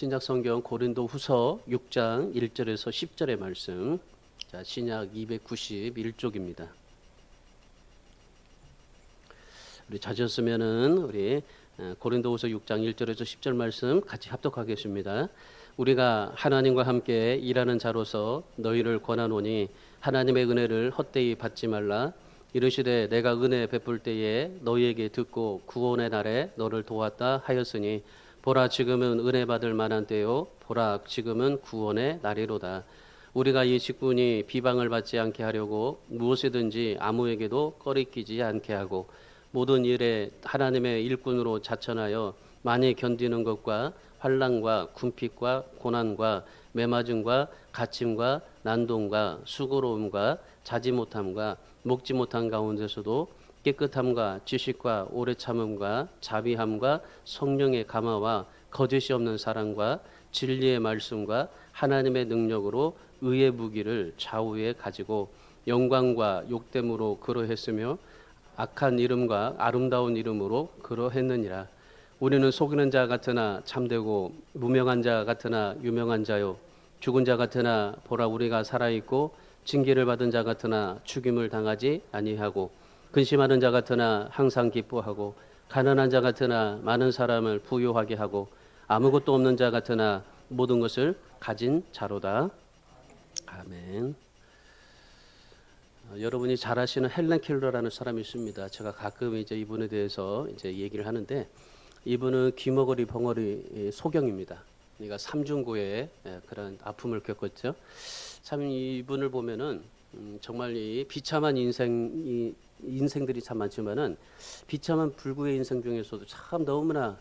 신약 성경 고린도 후서 6장 1절에서 10절의 말씀. 자, 신약 291쪽입니다. 우리 찾으셨으면은 우리 고린도 후서 6장 1절에서 10절 말씀 같이 합독하겠습니다. 우리가 하나님과 함께 일하는 자로서 너희를 권하노니 하나님의 은혜를 헛되이 받지 말라. 이르시되 내가 은혜 베풀 때에 너희에게 듣고 구원의 날에 너를 도왔다 하였으니 보라 지금은 은혜 받을 만한 때요 보라 지금은 구원의 날이로다. 우리가 이 직분이 비방을 받지 않게 하려고 무엇이든지 아무에게도 꺼리끼지 않게 하고 모든 일에 하나님의 일꾼으로 자천하여 많이 견디는 것과 환난과 궁핍과 고난과 매맞음과 갇힘과 난동과 수고로움과 자지 못함과 먹지 못한 가운데서도 깨끗함과 지식과 오래 참음과 자비함과 성령의 감화와 거짓이 없는 사랑과 진리의 말씀과 하나님의 능력으로 의의 무기를 좌우에 가지고 영광과 욕됨으로 그러했으며 악한 이름과 아름다운 이름으로 그러했느니라. 우리는 속이는 자 같으나 참되고 무명한 자 같으나 유명한 자요 죽은 자 같으나 보라 우리가 살아있고 징계를 받은 자 같으나 죽임을 당하지 아니하고 근심하는 자 같으나 항상 기뻐하고 가난한 자 같으나 많은 사람을 부유하게 하고 아무것도 없는 자 같으나 모든 것을 가진 자로다. 아멘. 여러분이 잘 아시는 헬렌 켈러라는 사람이 있습니다. 제가 가끔 이제 이분에 대해서 이제 얘기를 하는데 이분은 귀머거리 벙어리 소경입니다. 그러니까 삼중고의 그런 아픔을 겪었죠. 참 이분을 보면은 정말 이 비참한 인생들이 참 많지만은 비참한 불구의 인생 중에서도 참 너무나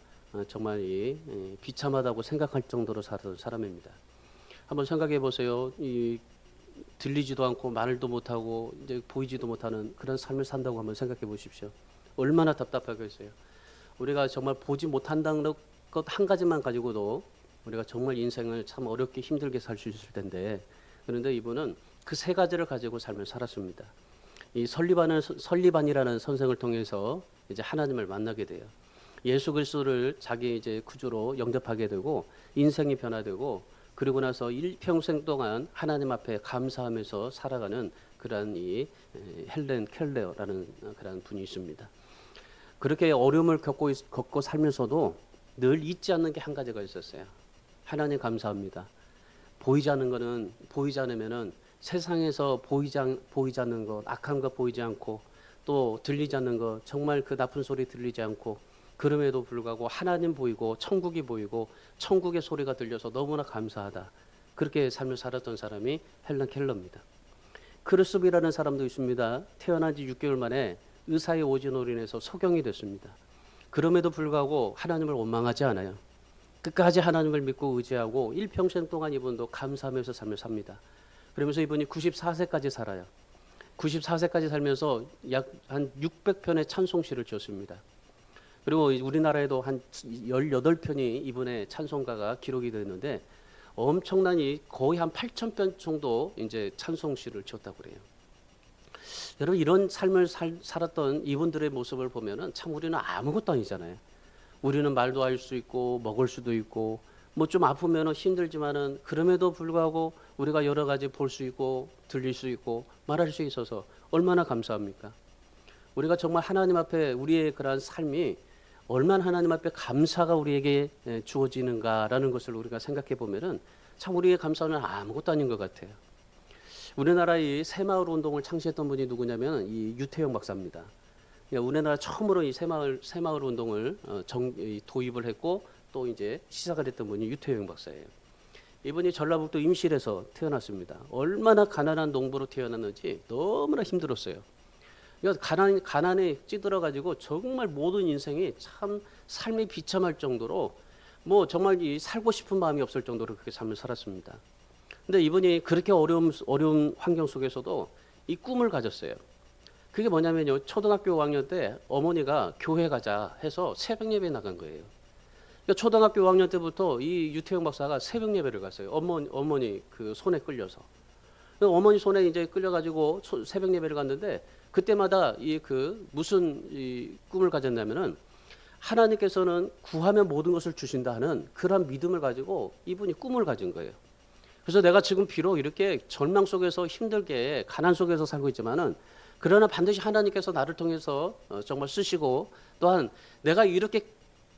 정말 이 비참하다고 생각할 정도로 살았던 사람입니다. 한번 생각해 보세요. 이 들리지도 않고 말도 못하고 이제 보이지도 못하는 그런 삶을 산다고 한번 생각해 보십시오. 얼마나 답답하겠어요. 우리가 정말 보지 못한다는 것 한 가지만 가지고도 우리가 정말 인생을 참 어렵게 힘들게 살 수 있을 텐데 그런데 이분은 그 세 가지를 가지고 삶을 살았습니다. 이 설리반이라는 선생을 통해서 이제 하나님을 만나게 돼요. 예수 그리스도를 자기 이제 구주로 영접하게 되고 인생이 변화되고 그리고 나서 일평생 동안 하나님 앞에 감사하면서 살아가는 그런 이 헬렌 켈러라는 그런 분이 있습니다. 그렇게 어려움을 겪고 살면서도 늘 잊지 않는 게 한 가지가 있었어요. 하나님 감사합니다. 보이지 않으면은 세상에서 보이지 않는 것, 악한 것 보이지 않고 또 들리지 않는 것, 정말 그 나쁜 소리 들리지 않고 그럼에도 불구하고 하나님 보이고 천국이 보이고 천국의 소리가 들려서 너무나 감사하다. 그렇게 삶을 살았던 사람이 헬렌 켈러입니다. 크루스비라는 사람도 있습니다. 태어난 지 6개월 만에 의사의 오진으로 인해서 소경이 됐습니다. 그럼에도 불구하고 하나님을 원망하지 않아요. 끝까지 하나님을 믿고 의지하고 일평생 동안 이분도 감사하면서 삶을 삽니다. 그러면서 이분이 94세까지 살아요. 94세까지 살면서 약 한 600편의 찬송시를 지었습니다. 그리고 우리나라에도 한 18편이 이분의 찬송가가 기록이 되었는데 엄청난 거의 한 8,000편 정도 이제 찬송시를 지었다고 그래요. 여러분 이런 삶을 살았던 이분들의 모습을 보면은 참 우리는 아무것도 아니잖아요. 우리는 말도 할 수 있고 먹을 수도 있고 뭐 좀 아프면은 힘들지만은 그럼에도 불구하고 우리가 여러 가지 볼 수 있고 들릴 수 있고 말할 수 있어서 얼마나 감사합니까? 우리가 정말 하나님 앞에 우리의 그러한 삶이 얼마나 하나님 앞에 감사가 우리에게 주어지는가라는 것을 우리가 생각해 보면은 참 우리의 감사는 아무것도 아닌 것 같아요. 우리나라의 새마을 운동을 창시했던 분이 누구냐면 이 유태영 박사입니다. 우리나라 처음으로 이 새마을 운동을 도입을 했고 또 이제 시작을 했던 분이 유태영 박사예요. 이분이 전라북도 임실에서 태어났습니다. 얼마나 가난한 농부로 태어났는지 너무나 힘들었어요. 가난에 찌들어가지고 정말 모든 인생이 참 삶이 비참할 정도로 뭐 정말 살고 싶은 마음이 없을 정도로 그렇게 삶을 살았습니다. 근데 이분이 그렇게 어려운 환경 속에서도 이 꿈을 가졌어요. 그게 뭐냐면요. 초등학교 5학년 때 어머니가 교회 가자 해서 새벽 예배에 나간 거예요. 그러니까 초등학교 5학년 때부터 이 유태영 박사가 새벽 예배를 갔어요. 어머니 그 손에 끌려서. 어머니 손에 이제 끌려가지고 새벽 예배를 갔는데 그때마다 무슨 꿈을 가졌냐면은 하나님께서는 구하면 모든 것을 주신다 하는 그런 믿음을 가지고 이분이 꿈을 가진 거예요. 그래서 내가 지금 비록 이렇게 절망 속에서 힘들게 가난 속에서 살고 있지만은 그러나 반드시 하나님께서 나를 통해서 정말 쓰시고, 또한 내가 이렇게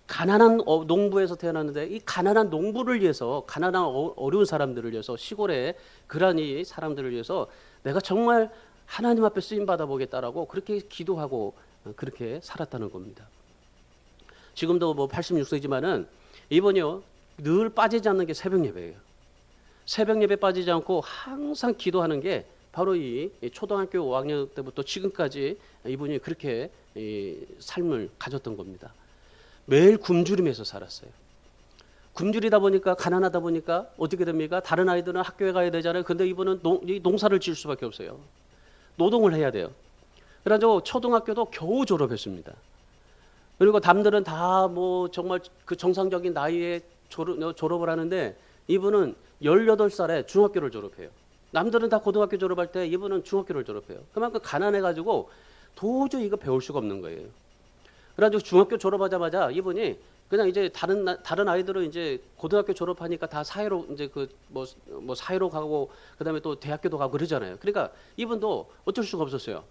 가난한 농부에서 태어났는데 이 가난한 농부를 위해서, 가난한 어려운 사람들을 위해서, 시골의 그러한 이 사람들을 위해서 내가 정말 하나님 앞에 쓰임 받아 보겠다라고 그렇게 기도하고 그렇게 살았다는 겁니다. 지금도 뭐 86세지만은 이번이요 늘 빠지지 않는 게 새벽 예배예요. 새벽 예배 빠지지 않고 항상 기도하는 게 바로 이 초등학교 5학년 때부터 지금까지 이분이 그렇게 이 삶을 가졌던 겁니다. 매일 굶주림에서 살았어요. 굶주리다 보니까, 가난하다 보니까 어떻게 됩니까? 다른 아이들은 학교에 가야 되잖아요. 근데 이분은 농사를 지을 수밖에 없어요. 노동을 해야 돼요. 그래가지고 초등학교도 겨우 졸업했습니다. 그리고 남들은 다 뭐 정말 그 정상적인 나이에 졸업을 하는데 이분은 18살에 중학교를 졸업해요. 남들은 다 고등학교 졸업할 때 이분은 중학교를 졸업해요. 그만큼 가난해가지고 도저히 이거 배울 수가 없는 거예요. 그래가지고 중학교 졸업하자마자 이분이 그냥 이제 다른 아이들은 이제 고등학교 졸업하니까 다 사회로 이제 그 뭐 사회로 가고 그다음에 또 대학교도 가고 그러잖아요. 그러니까 이분도 어쩔 수가 없었어요.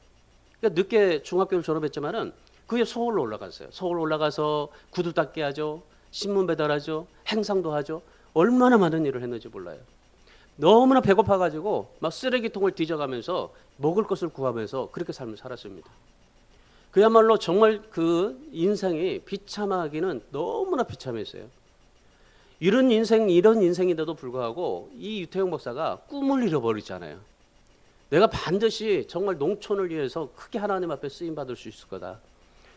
그러니까 늦게 중학교를 졸업했지만은 그게 서울로 올라갔어요. 서울 올라가서 구두 닦기 하죠, 신문 배달하죠, 행상도 하죠. 얼마나 많은 일을 했는지 몰라요. 너무나 배고파가지고 막 쓰레기통을 뒤져가면서 먹을 것을 구하면서 그렇게 삶을 살았습니다. 그야말로 정말 그 인생이 비참하기는 너무나 비참했어요. 이런 인생인데도 불구하고 이 유태용 목사가 꿈을 잃어버리잖아요. 내가 반드시 정말 농촌을 위해서 크게 하나님 앞에 쓰임 받을 수 있을 거다.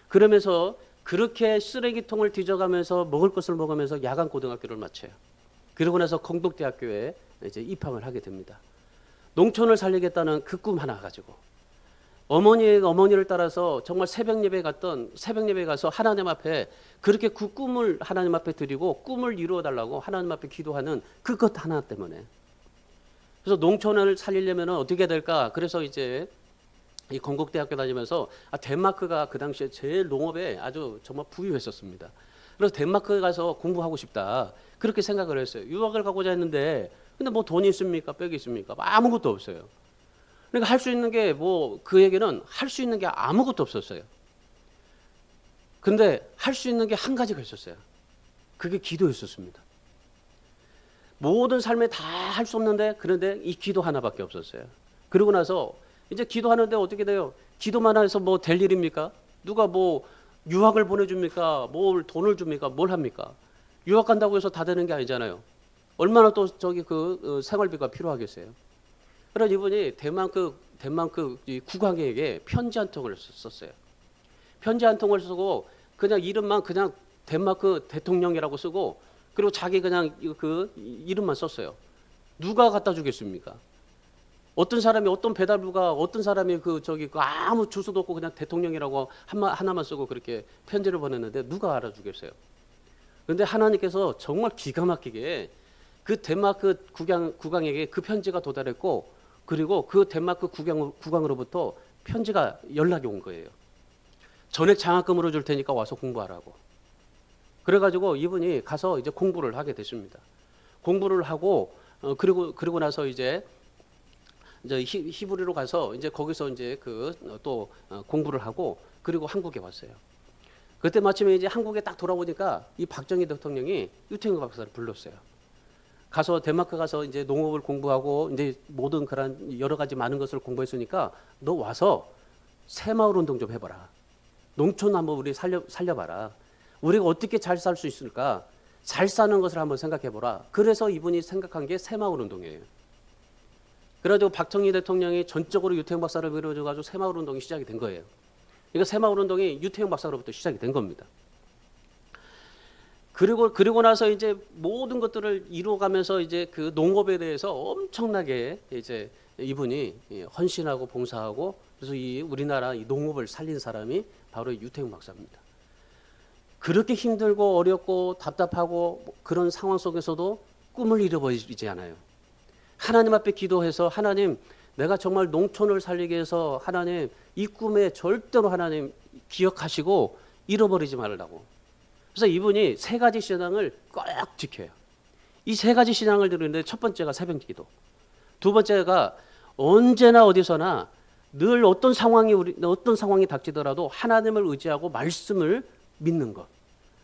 그러면서 그렇게 쓰레기통을 뒤져가면서 먹을 것을 먹으면서 야간 고등학교를 마쳐요. 그러고 나서 건국대학교에 이제 입학을 하게 됩니다. 농촌을 살리겠다는 그 꿈 하나 가지고 어머니를 따라서 정말 새벽 예배 가서 하나님 앞에 그렇게 그 꿈을 하나님 앞에 드리고 꿈을 이루어 달라고 하나님 앞에 기도하는 그것 하나 때문에. 그래서 농촌을 살리려면 어떻게 될까? 그래서 이제 이 건국대학교 다니면서 덴마크가 그 당시에 제일 농업에 아주 정말 부유했었습니다. 그래서 덴마크에 가서 공부하고 싶다 그렇게 생각을 했어요. 유학을 가고자 했는데 근데 뭐 돈이 있습니까? 빽이 있습니까? 아무것도 없어요. 그러니까 할 수 있는 게 뭐 그에게는 할 수 있는 게 아무것도 없었어요. 근데 할 수 있는 게 한 가지가 있었어요. 그게 기도였었습니다. 모든 삶에 다 할 수 없는데 그런데 이 기도 하나밖에 없었어요. 그러고 나서 이제 기도하는데 어떻게 돼요? 기도만 해서 뭐 될 일입니까? 누가 뭐 유학을 보내줍니까? 뭘 돈을 줍니까? 뭘 합니까? 유학 간다고 해서 다 되는 게 아니잖아요. 얼마나 또 생활비가 필요하겠어요. 그래서 이분이 덴마크 이 국왕에게 편지 한 통을 썼어요. 편지 한 통을 쓰고 그냥 이름만 그냥 덴마크 대통령이라고 쓰고 그리고 자기 그냥 그 이름만 썼어요. 누가 갖다 주겠습니까? 어떤 사람이 어떤 배달부가 어떤 사람이 그 아무 주소도 없고 그냥 대통령이라고 하나만 쓰고 그렇게 편지를 보냈는데 누가 알아주겠어요? 그런데 하나님께서 정말 기가 막히게 그 덴마크 국왕에게 그 편지가 도달했고 그리고 그 덴마크 국왕으로부터 편지가 연락이 온 거예요. 전액 장학금으로 줄 테니까 와서 공부하라고. 그래가지고 이분이 가서 이제 공부를 하게 됐습니다. 공부를 하고 그리고 나서 이제 히브리로 가서 이제 거기서 이제 또 공부를 하고 그리고 한국에 왔어요. 그때 마침에 이제 한국에 딱 돌아오니까 이 박정희 대통령이 유태용 박사를 불렀어요. 가서 덴마크 가서 이제 농업을 공부하고 이제 모든 그런 여러 가지 많은 것을 공부했으니까 너 와서 새마을 운동 좀 해봐라. 농촌 한번 우리 살려봐라. 우리가 어떻게 잘 살 수 있을까? 잘 사는 것을 한번 생각해보라. 그래서 이분이 생각한 게 새마을 운동이에요. 그래가지고 박정희 대통령이 전적으로 유태용 박사를 밀어줘가지고 새마을 운동이 시작이 된 거예요. 그러니까 새마을 운동이 유태용 박사로부터 시작이 된 겁니다. 그리고 나서 이제 모든 것들을 이루어가면서 이제 그 농업에 대해서 엄청나게 이제 이분이 헌신하고 봉사하고 그래서 이 우리나라 이 농업을 살린 사람이 바로 유태용 박사입니다. 그렇게 힘들고 어렵고 답답하고 그런 상황 속에서도 꿈을 잃어버리지 않아요. 하나님 앞에 기도해서 하나님 내가 정말 농촌을 살리기 위해서 하나님 이 꿈에 절대로 하나님 기억하시고 잃어버리지 말라고. 그래서 이분이 세 가지 신앙을 꼭 지켜요. 이 세 가지 신앙을 들으는데 첫 번째가 새벽기도, 두 번째가 언제나 어디서나 늘 어떤 상황이 닥치더라도 하나님을 의지하고 말씀을 믿는 것.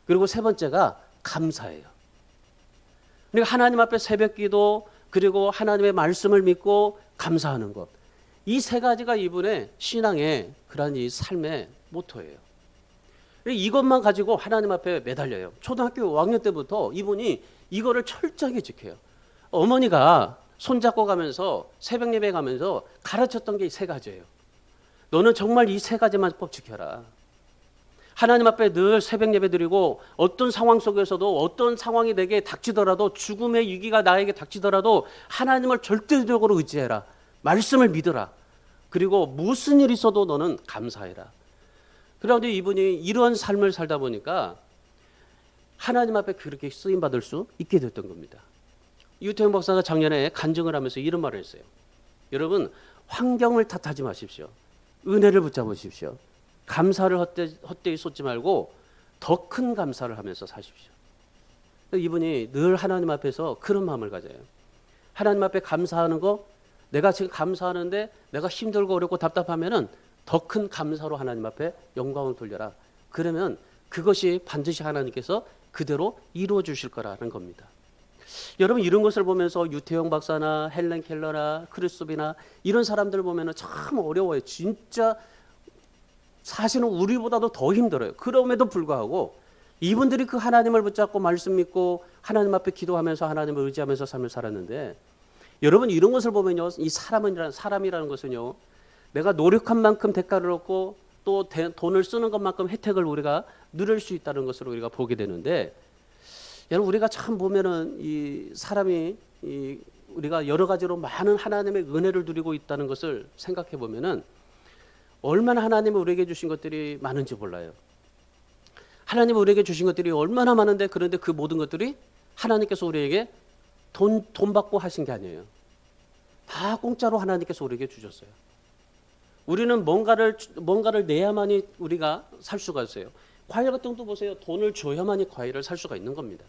그리고 세 번째가 감사예요. 그러니까 하나님 앞에 새벽기도, 그리고 하나님의 말씀을 믿고 감사하는 것. 이 세 가지가 이분의 신앙의 그러한 이 삶의 모토예요. 이것만 가지고 하나님 앞에 매달려요. 초등학교 5학년 때부터 이분이 이거를 철저하게 지켜요. 어머니가 손잡고 가면서 새벽 예배 가면서 가르쳤던 게 이 세 가지예요. 너는 정말 이 세 가지만 꼭 지켜라. 하나님 앞에 늘 새벽 예배 드리고 어떤 상황 속에서도 어떤 상황이 내게 닥치더라도 죽음의 위기가 나에게 닥치더라도 하나님을 절대적으로 의지해라. 말씀을 믿으라. 그리고 무슨 일이 있어도 너는 감사해라. 그런데 이분이 이런 삶을 살다 보니까 하나님 앞에 그렇게 쓰임받을 수 있게 됐던 겁니다. 유태영 박사가 작년에 간증을 하면서 이런 말을 했어요. 여러분, 환경을 탓하지 마십시오. 은혜를 붙잡으십시오. 감사를 헛되이 쏟지 말고 더 큰 감사를 하면서 사십시오. 이분이 늘 하나님 앞에서 그런 마음을 가져요. 하나님 앞에 감사하는 거, 내가 지금 감사하는데 내가 힘들고 어렵고 답답하면은 더 큰 감사로 하나님 앞에 영광을 돌려라. 그러면 그것이 반드시 하나님께서 그대로 이루어 주실 거라는 겁니다. 여러분, 이런 것을 보면서 유태영 박사나 헬렌 켈러나 크리스톱이나 이런 사람들 보면은 참 어려워요. 진짜 사실은 우리보다도 더 힘들어요. 그럼에도 불구하고 이분들이 그 하나님을 붙잡고 말씀 믿고 하나님 앞에 기도하면서 하나님을 의지하면서 삶을 살았는데, 여러분, 이런 것을 보면요, 이 사람이라는 것은요, 내가 노력한 만큼 대가를 얻고 또 돈을 쓰는 것만큼 혜택을 우리가 누릴 수 있다는 것을 우리가 보게 되는데, 여러분, 우리가 참 보면은 이 사람이 우리가 여러 가지로 많은 하나님의 은혜를 누리고 있다는 것을 생각해 보면은 얼마나 하나님이 우리에게 주신 것들이 많은지 몰라요. 하나님이 우리에게 주신 것들이 얼마나 많은데, 그런데 그 모든 것들이 하나님께서 우리에게 돈 받고 하신 게 아니에요. 다 공짜로 하나님께서 우리에게 주셨어요. 우리는 뭔가를 내야만이 우리가 살 수가 있어요. 과일 같은 것도 보세요. 돈을 줘야만이 과일을 살 수가 있는 겁니다.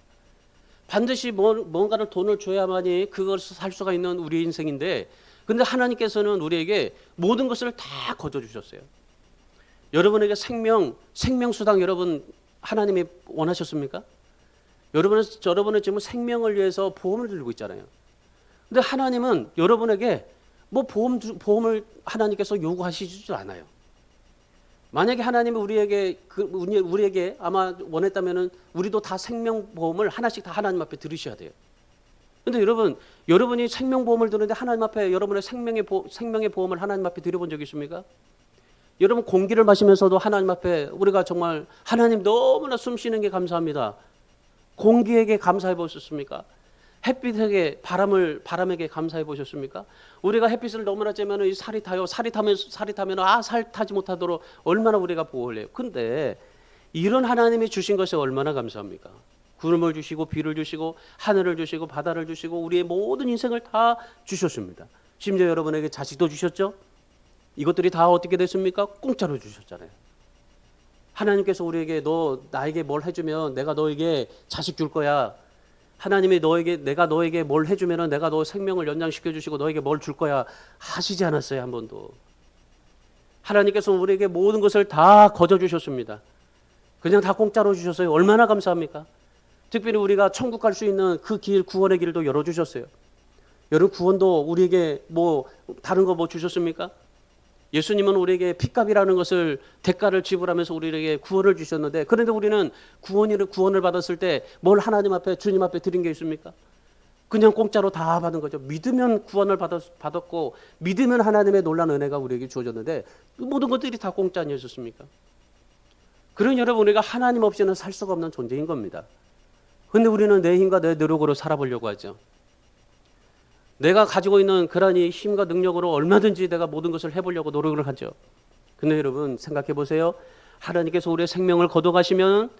반드시 뭔가를 돈을 줘야만이 그것을 살 수가 있는 우리의 인생인데, 그런데 하나님께서는 우리에게 모든 것을 다 거둬주셨어요. 여러분에게 생명수당 여러분 하나님이 원하셨습니까? 여러분은 지금 생명을 위해서 보험을 들고 있잖아요. 근데 하나님은 여러분에게 뭐 보험을 하나님께서 요구하시지도 않아요. 만약에 하나님이 우리에게 아마 원했다면은 우리도 다 생명보험을 하나씩 다 하나님 앞에 들으셔야 돼요. 근데 여러분이 생명보험을 드는데 하나님 앞에 여러분의 생명의 보험을 하나님 앞에 드려본 적이 있습니까? 여러분, 공기를 마시면서도 하나님 앞에 우리가 정말 하나님 너무나 숨 쉬는 게 감사합니다. 공기에게 감사해 보셨습니까? 햇빛에게 바람에게 감사해 보셨습니까? 우리가 햇빛을 너무나 쬐면 이 살이 타요. 살이 타면 살 타지 못하도록 얼마나 우리가 보호를 해요. 근데 이런 하나님이 주신 것이 얼마나 감사합니까? 구름을 주시고 비를 주시고 하늘을 주시고 바다를 주시고 우리의 모든 인생을 다 주셨습니다. 심지어 여러분에게 자식도 주셨죠? 이것들이 다 어떻게 됐습니까? 공짜로 주셨잖아요. 하나님께서 우리에게 나에게 뭘 해주면 내가 너에게 자식 줄 거야. 하나님이 내가 너에게 뭘 해주면 내가 너 생명을 연장시켜 주시고 너에게 뭘 줄 거야 하시지 않았어요. 한 번도. 하나님께서 우리에게 모든 것을 다 거저 주셨습니다. 그냥 다 공짜로 주셨어요. 얼마나 감사합니까? 특별히 우리가 천국 갈 수 있는 그 길, 구원의 길도 열어주셨어요. 여러분, 구원도 우리에게 다른 거 주셨습니까? 예수님은 우리에게 핏값이라는 것을 대가를 지불하면서 우리에게 구원을 주셨는데, 그런데 우리는 구원을 받았을 때 뭘 하나님 앞에 주님 앞에 드린 게 있습니까? 그냥 공짜로 다 받은 거죠. 믿으면 구원을 받았고 믿으면 하나님의 놀라운 은혜가 우리에게 주어졌는데 모든 것들이 다 공짜 아니었습니까? 그런 여러분, 우리가 하나님 없이는 살 수가 없는 존재인 겁니다. 그런데 우리는 내 힘과 내 노력으로 살아보려고 하죠. 내가 가지고 있는 그러한 힘과 능력으로 얼마든지 내가 모든 것을 해보려고 노력을 하죠. 근데 여러분, 생각해 보세요. 하나님께서 우리의 생명을 거둬가시면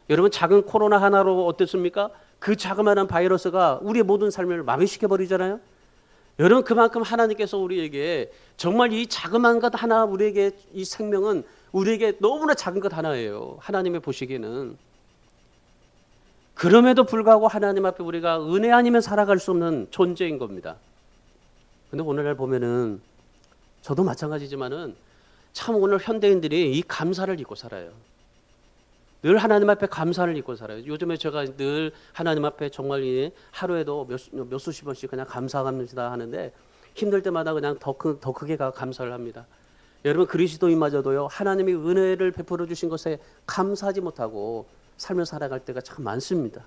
여러분, 작은 코로나 하나로 어땠습니까? 그 자그마한 바이러스가 우리의 모든 삶을 마비시켜 버리잖아요. 여러분, 그만큼 하나님께서 우리에게 정말 이 자그마한 것 하나, 우리에게 이 생명은 우리에게 너무나 작은 것 하나예요. 하나님의 보시기에는. 그럼에도 불구하고 하나님 앞에 우리가 은혜 아니면 살아갈 수 없는 존재인 겁니다. 근데 오늘날 보면은 저도 마찬가지지만은 참 오늘 현대인들이 이 감사를 잊고 살아요. 늘 하나님 앞에 감사를 잊고 살아요. 요즘에 제가 늘 하나님 앞에 정말 하루에도 몇 수십 번씩 그냥 감사합니다 하는데 힘들 때마다 그냥 더 크게 감사를 합니다. 여러분 그리스도인마저도요 하나님이 은혜를 베풀어 주신 것에 감사하지 못하고 삶을 살아갈 때가 참 많습니다.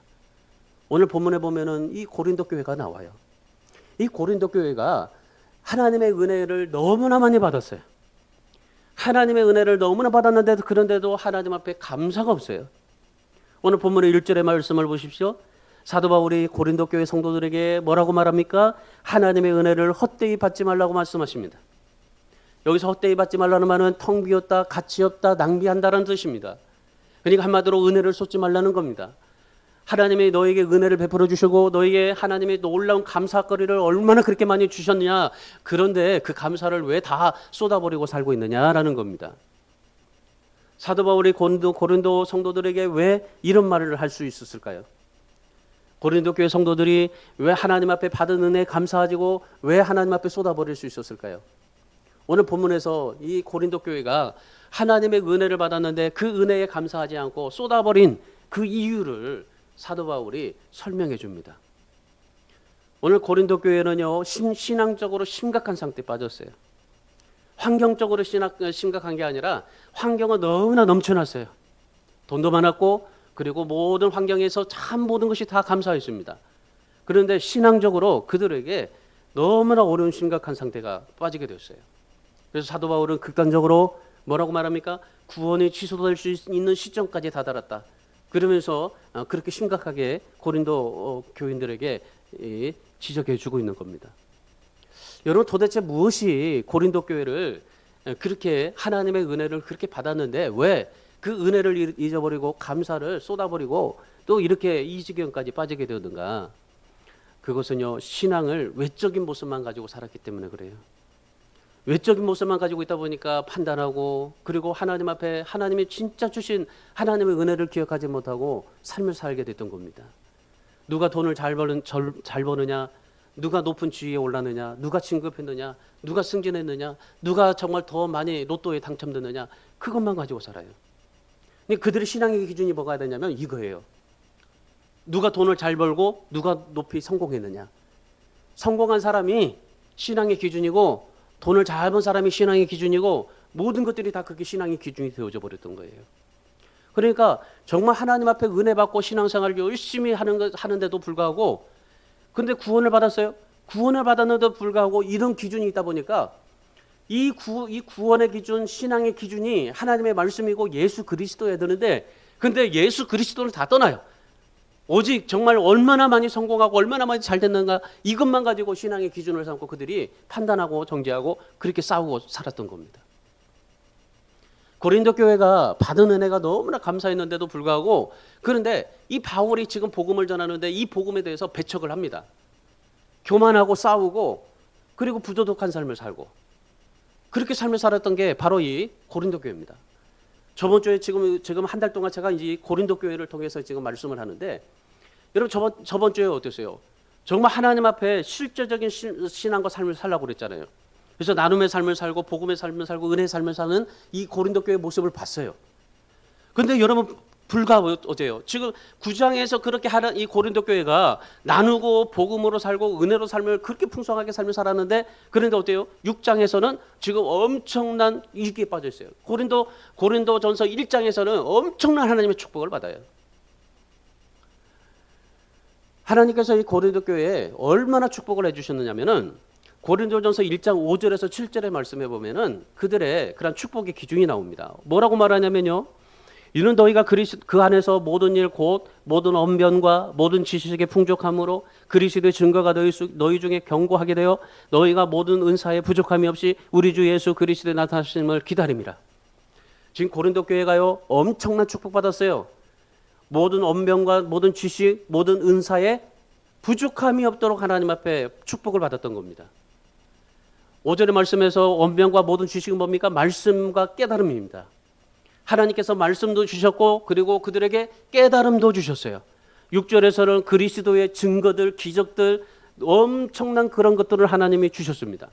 오늘 본문에 보면은 이 고린도 교회가 나와요. 이 고린도 교회가 하나님의 은혜를 너무나 많이 받았어요. 하나님의 은혜를 너무나 받았는데도 그런데도 하나님 앞에 감사가 없어요. 오늘 본문의 1절의 말씀을 보십시오. 사도 바울이 고린도 교회 성도들에게 뭐라고 말합니까? 하나님의 은혜를 헛되이 받지 말라고 말씀하십니다. 여기서 헛되이 받지 말라는 말은 텅 비었다, 가치 없다, 낭비한다라는 뜻입니다. 그러니까 한마디로 은혜를 쏟지 말라는 겁니다. 하나님이 너에게 은혜를 베풀어 주시고 너에게 하나님의 놀라운 감사거리를 얼마나 그렇게 많이 주셨느냐. 그런데 그 감사를 왜 다 쏟아버리고 살고 있느냐라는 겁니다. 사도 바울이 고린도 성도들에게 왜 이런 말을 할 수 있었을까요? 고린도 교회 성도들이 왜 하나님 앞에 받은 은혜에 감사하지고 왜 하나님 앞에 쏟아버릴 수 있었을까요? 오늘 본문에서 이 고린도 교회가 하나님의 은혜를 받았는데 그 은혜에 감사하지 않고 쏟아버린 그 이유를 사도 바울이 설명해 줍니다. 오늘 고린도 교회는요 신앙적으로 심각한 상태에 빠졌어요. 환경적으로 심각한 게 아니라 환경은 너무나 넘쳐났어요. 돈도 많았고 그리고 모든 환경에서 참 모든 것이 다 감사했습니다. 그런데 신앙적으로 그들에게 너무나 어려운 심각한 상태가 빠지게 됐어요. 그래서 사도 바울은 극단적으로 뭐라고 말합니까? 구원이 취소될 수 있는 시점까지 다다랐다. 그러면서 그렇게 심각하게 고린도 교인들에게 지적해 주고 있는 겁니다. 여러분 도대체 무엇이 고린도 교회를 그렇게 하나님의 은혜를 그렇게 받았는데 왜 그 은혜를 잊어버리고 감사를 쏟아버리고 또 이렇게 이 지경까지 빠지게 되었는가? 그것은요 신앙을 외적인 모습만 가지고 살았기 때문에 그래요. 외적인 모습만 가지고 있다 보니까 판단하고 그리고 하나님 앞에 하나님이 진짜 주신 하나님의 은혜를 기억하지 못하고 삶을 살게 됐던 겁니다. 누가 돈을 잘 버느냐, 누가 높은 지위에 올랐느냐, 누가 진급했느냐, 누가 승진했느냐, 누가 정말 더 많이 로또에 당첨됐느냐, 그것만 가지고 살아요. 근데 그들의 신앙의 기준이 뭐가 되냐면 이거예요. 누가 돈을 잘 벌고 누가 높이 성공했느냐. 성공한 사람이 신앙의 기준이고 돈을 잘 번 사람이 신앙의 기준이고 모든 것들이 다 그게 신앙의 기준이 되어져 버렸던 거예요. 그러니까 정말 하나님 앞에 은혜 받고 신앙생활을 열심히 하는데도 불구하고 근데 구원을 받았어요. 구원을 받았는데도 불구하고 이런 기준이 있다 보니까 이 구원의 기준, 신앙의 기준이 하나님의 말씀이고 예수 그리스도여야 되는데 근데 예수 그리스도를 다 떠나요. 오직 정말 얼마나 많이 성공하고 얼마나 많이 잘 됐는가 이것만 가지고 신앙의 기준을 삼고 그들이 판단하고 정죄하고 그렇게 싸우고 살았던 겁니다. 고린도 교회가 받은 은혜가 너무나 감사했는데도 불구하고 그런데 이 바울이 지금 복음을 전하는데 이 복음에 대해서 배척을 합니다. 교만하고 싸우고 그리고 부도덕한 삶을 살고 그렇게 삶을 살았던 게 바로 이 고린도 교회입니다. 저번 주에 지금 한 달 동안 제가 이 고린도 교회를 통해서 지금 말씀을 하는데 여러분 저번 주에 어땠어요? 정말 하나님 앞에 실제적인 신앙과 삶을 살라고 그랬잖아요. 그래서 나눔의 삶을 살고 복음의 삶을 살고 은혜의 삶을 사는 이 고린도 교회의 모습을 봤어요. 그런데 여러분 불과 어때요? 지금 9장에서 그렇게 하는 이 고린도 교회가 나누고 복음으로 살고 은혜로 삶을 그렇게 풍성하게 삶을 살았는데 그런데 어때요? 6장에서는 지금 엄청난 위기에 빠져 있어요. 고린도전서 1장에서는 엄청난 하나님의 축복을 받아요. 하나님께서 이 고린도 교회에 얼마나 축복을 해주셨느냐면은 고린도전서 1장 5절에서 7절의 말씀해 보면은 그들의 그런 축복의 기준이 나옵니다. 뭐라고 말하냐면요. 이는 너희가 그 안에서 모든 일 곧 모든 언변과 모든 지식의 풍족함으로 그리스도의 증거가 너희 중에 견고하게 되어 너희가 모든 은사에 부족함이 없이 우리 주 예수 그리스도의 나타나심을 기다립니다. 지금 고린도 교회가요 엄청난 축복받았어요. 모든 언변과 모든 지식 모든 은사에 부족함이 없도록 하나님 앞에 축복을 받았던 겁니다. 5절의 말씀에서 언변과 모든 지식은 뭡니까? 말씀과 깨달음입니다. 하나님께서 말씀도 주셨고 그리고 그들에게 깨달음도 주셨어요. 6절에서는 그리스도의 증거들, 기적들, 엄청난 그런 것들을 하나님이 주셨습니다.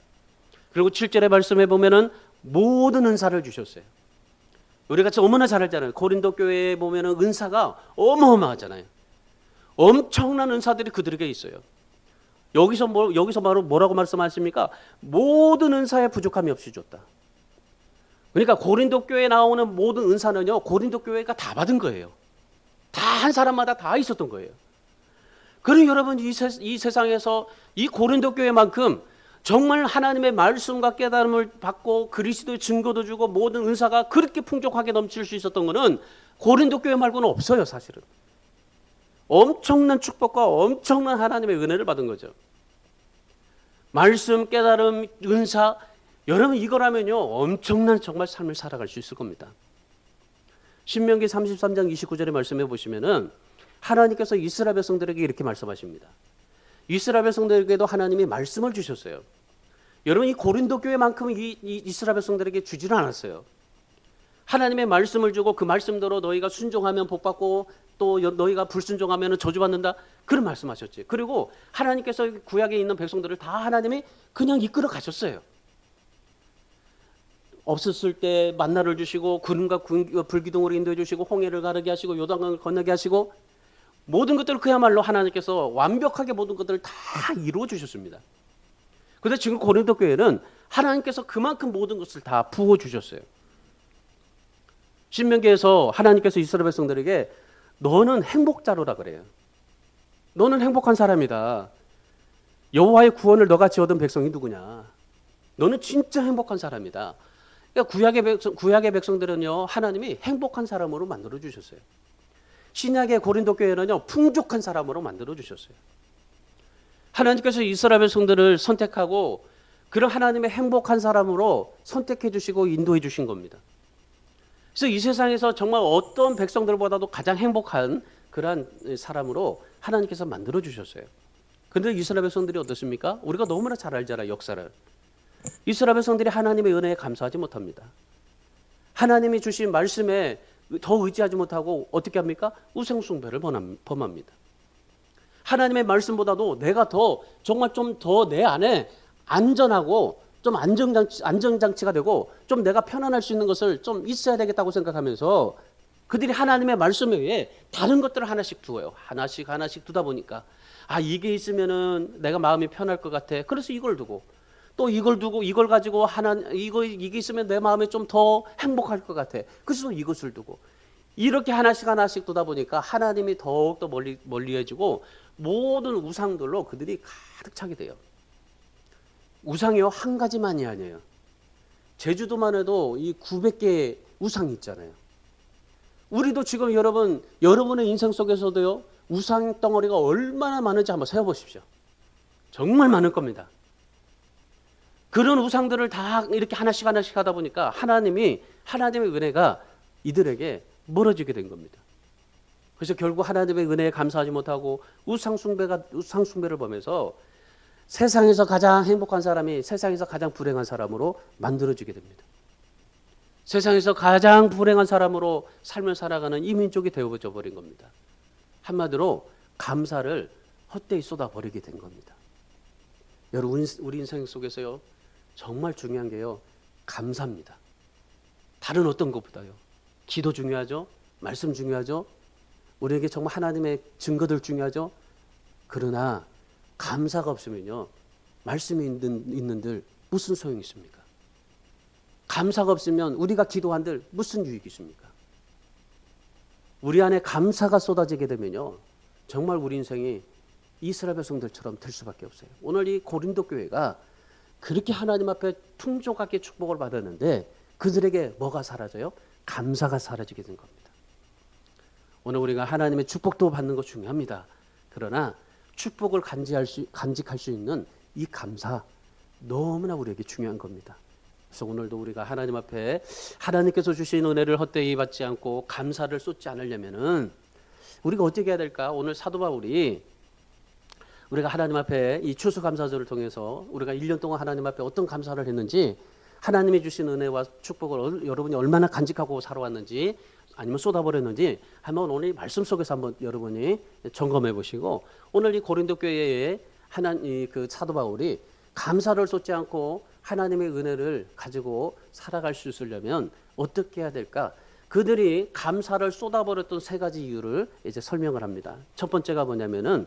그리고 7절의 말씀에 보면은 모든 은사를 주셨어요. 우리가 너무나 잘 알잖아요. 고린도 교회에 보면은 은사가 어마어마하잖아요. 엄청난 은사들이 그들에게 있어요. 여기서 바로 뭐라고 말씀하십니까? 모든 은사에 부족함이 없이 줬다. 그러니까 고린도 교회에 나오는 모든 은사는요, 고린도 교회가 다 받은 거예요. 다 한 사람마다 다 있었던 거예요. 그럼 여러분, 이 세상에서 이 고린도 교회만큼 정말 하나님의 말씀과 깨달음을 받고 그리스도의 증거도 주고 모든 은사가 그렇게 풍족하게 넘칠 수 있었던 것은 고린도 교회 말고는 없어요, 사실은. 엄청난 축복과 엄청난 하나님의 은혜를 받은 거죠. 말씀, 깨달음, 은사, 여러분 이거라면요 엄청난 정말 삶을 살아갈 수 있을 겁니다. 신명기 33장 29절의 말씀해 보시면은 하나님께서 이스라엘 백성들에게 이렇게 말씀하십니다. 이스라엘 백성들에게도 하나님이 말씀을 주셨어요. 여러분 이 고린도 교회만큼은 이 이스라엘 백성들에게 주지는 않았어요. 하나님의 말씀을 주고 그 말씀대로 너희가 순종하면 복받고 또 너희가 불순종하면 저주받는다, 그런 말씀하셨지. 그리고 하나님께서 구약에 있는 백성들을 다 하나님이 그냥 이끌어 가셨어요. 없었을 때 만나를 주시고 구름과 불기둥으로 인도해 주시고 홍해를 가르게 하시고 요단강을 건너게 하시고 모든 것들을 그야말로 하나님께서 완벽하게 모든 것들을 다 이루어 주셨습니다. 그런데 지금 고린도 교회는 하나님께서 그만큼 모든 것을 다 부어 주셨어요. 신명기에서 하나님께서 이스라엘 백성들에게 너는 행복자로라 그래요. 너는 행복한 사람이다. 여호와의 구원을 너같이 얻은 백성이 누구냐? 너는 진짜 행복한 사람이다. 그러니까 구약의 백성들은요 하나님이 행복한 사람으로 만들어 주셨어요. 신약의 고린도 교회는요 풍족한 사람으로 만들어 주셨어요. 하나님께서 이스라엘 백성들을 선택하고 그런 하나님의 행복한 사람으로 선택해 주시고 인도해 주신 겁니다. 그래서 이 세상에서 정말 어떤 백성들보다도 가장 행복한 그러한 사람으로 하나님께서 만들어 주셨어요. 그런데 이스라엘 백성들이 어떻습니까? 우리가 너무나 잘 알잖아요, 역사를. 이스라엘 백성들이 하나님의 은혜에 감사하지 못합니다. 하나님이 주신 말씀에 더 의지하지 못하고 어떻게 합니까? 우상숭배를 범합니다. 하나님의 말씀보다도 내가 더 정말 좀 더 내 안에 안전하고 좀 안정장치가 되고 좀 내가 편안할 수 있는 것을 좀 있어야 되겠다고 생각하면서 그들이 하나님의 말씀 외에 다른 것들을 하나씩 두어요. 하나씩 두다 보니까 이게 있으면은 내가 마음이 편할 것 같아. 그래서 이걸 두고 또 이걸 두고 이걸 가지고 이게 있으면 내 마음이 좀 더 행복할 것 같아. 그래서 이것을 두고 이렇게 하나씩 두다 보니까 하나님이 더욱더 멀리해지고 모든 우상들로 그들이 가득 차게 돼요. 우상이요 한 가지만이 아니에요. 제주도만 해도 이 900개의 우상이 있잖아요. 우리도 지금 여러분의 인생 속에서도요 우상 덩어리가 얼마나 많은지 한번 세어보십시오. 정말 많을 겁니다. 그런 우상들을 다 이렇게 하나씩 하다 보니까 하나님의 은혜가 이들에게 멀어지게 된 겁니다. 그래서 결국 하나님의 은혜에 감사하지 못하고 우상숭배를 범해서 세상에서 가장 행복한 사람이 세상에서 가장 불행한 사람으로 만들어지게 됩니다. 세상에서 가장 불행한 사람으로 삶을 살아가는 이민족이 되어져 버린 겁니다. 한마디로 감사를 헛되이 쏟아버리게 된 겁니다. 여러분 우리 인생 속에서요 정말 중요한 게요 감사입니다. 다른 어떤 것보다요. 기도 중요하죠. 말씀 중요하죠. 우리에게 정말 하나님의 증거들 중요하죠. 그러나 감사가 없으면요 말씀이 있는들 무슨 소용이 있습니까? 감사가 없으면 우리가 기도한들 무슨 유익이 있습니까? 우리 안에 감사가 쏟아지게 되면요 정말 우리 인생이 이스라엘 백성들처럼 될 수밖에 없어요. 오늘 이 고린도 교회가 그렇게 하나님 앞에 풍족하게 축복을 받았는데 그들에게 뭐가 사라져요? 감사가 사라지게 된 겁니다. 오늘 우리가 하나님의 축복도 받는 거 중요합니다. 그러나 축복을 간직할 수 있는 이 감사 너무나 우리에게 중요한 겁니다. 그래서 오늘도 우리가 하나님 앞에 하나님께서 주신 은혜를 헛되이 받지 않고 감사를 쏟지 않으려면은 우리가 어떻게 해야 될까? 오늘 사도 바울이 우리가 하나님 앞에 이 추수감사절을 통해서 우리가 1년 동안 하나님 앞에 어떤 감사를 했는지 하나님이 주신 은혜와 축복을 여러분이 얼마나 간직하고 살아왔는지 아니면 쏟아버렸는지 한번 오늘 말씀 속에서 한번 여러분이 점검해 보시고, 오늘 이 고린도 교회에 그 사도 바울이 감사를 쏟지 않고 하나님의 은혜를 가지고 살아갈 수 있으려면 어떻게 해야 될까? 그들이 감사를 쏟아버렸던 세 가지 이유를 이제 설명을 합니다. 첫 번째가 뭐냐면은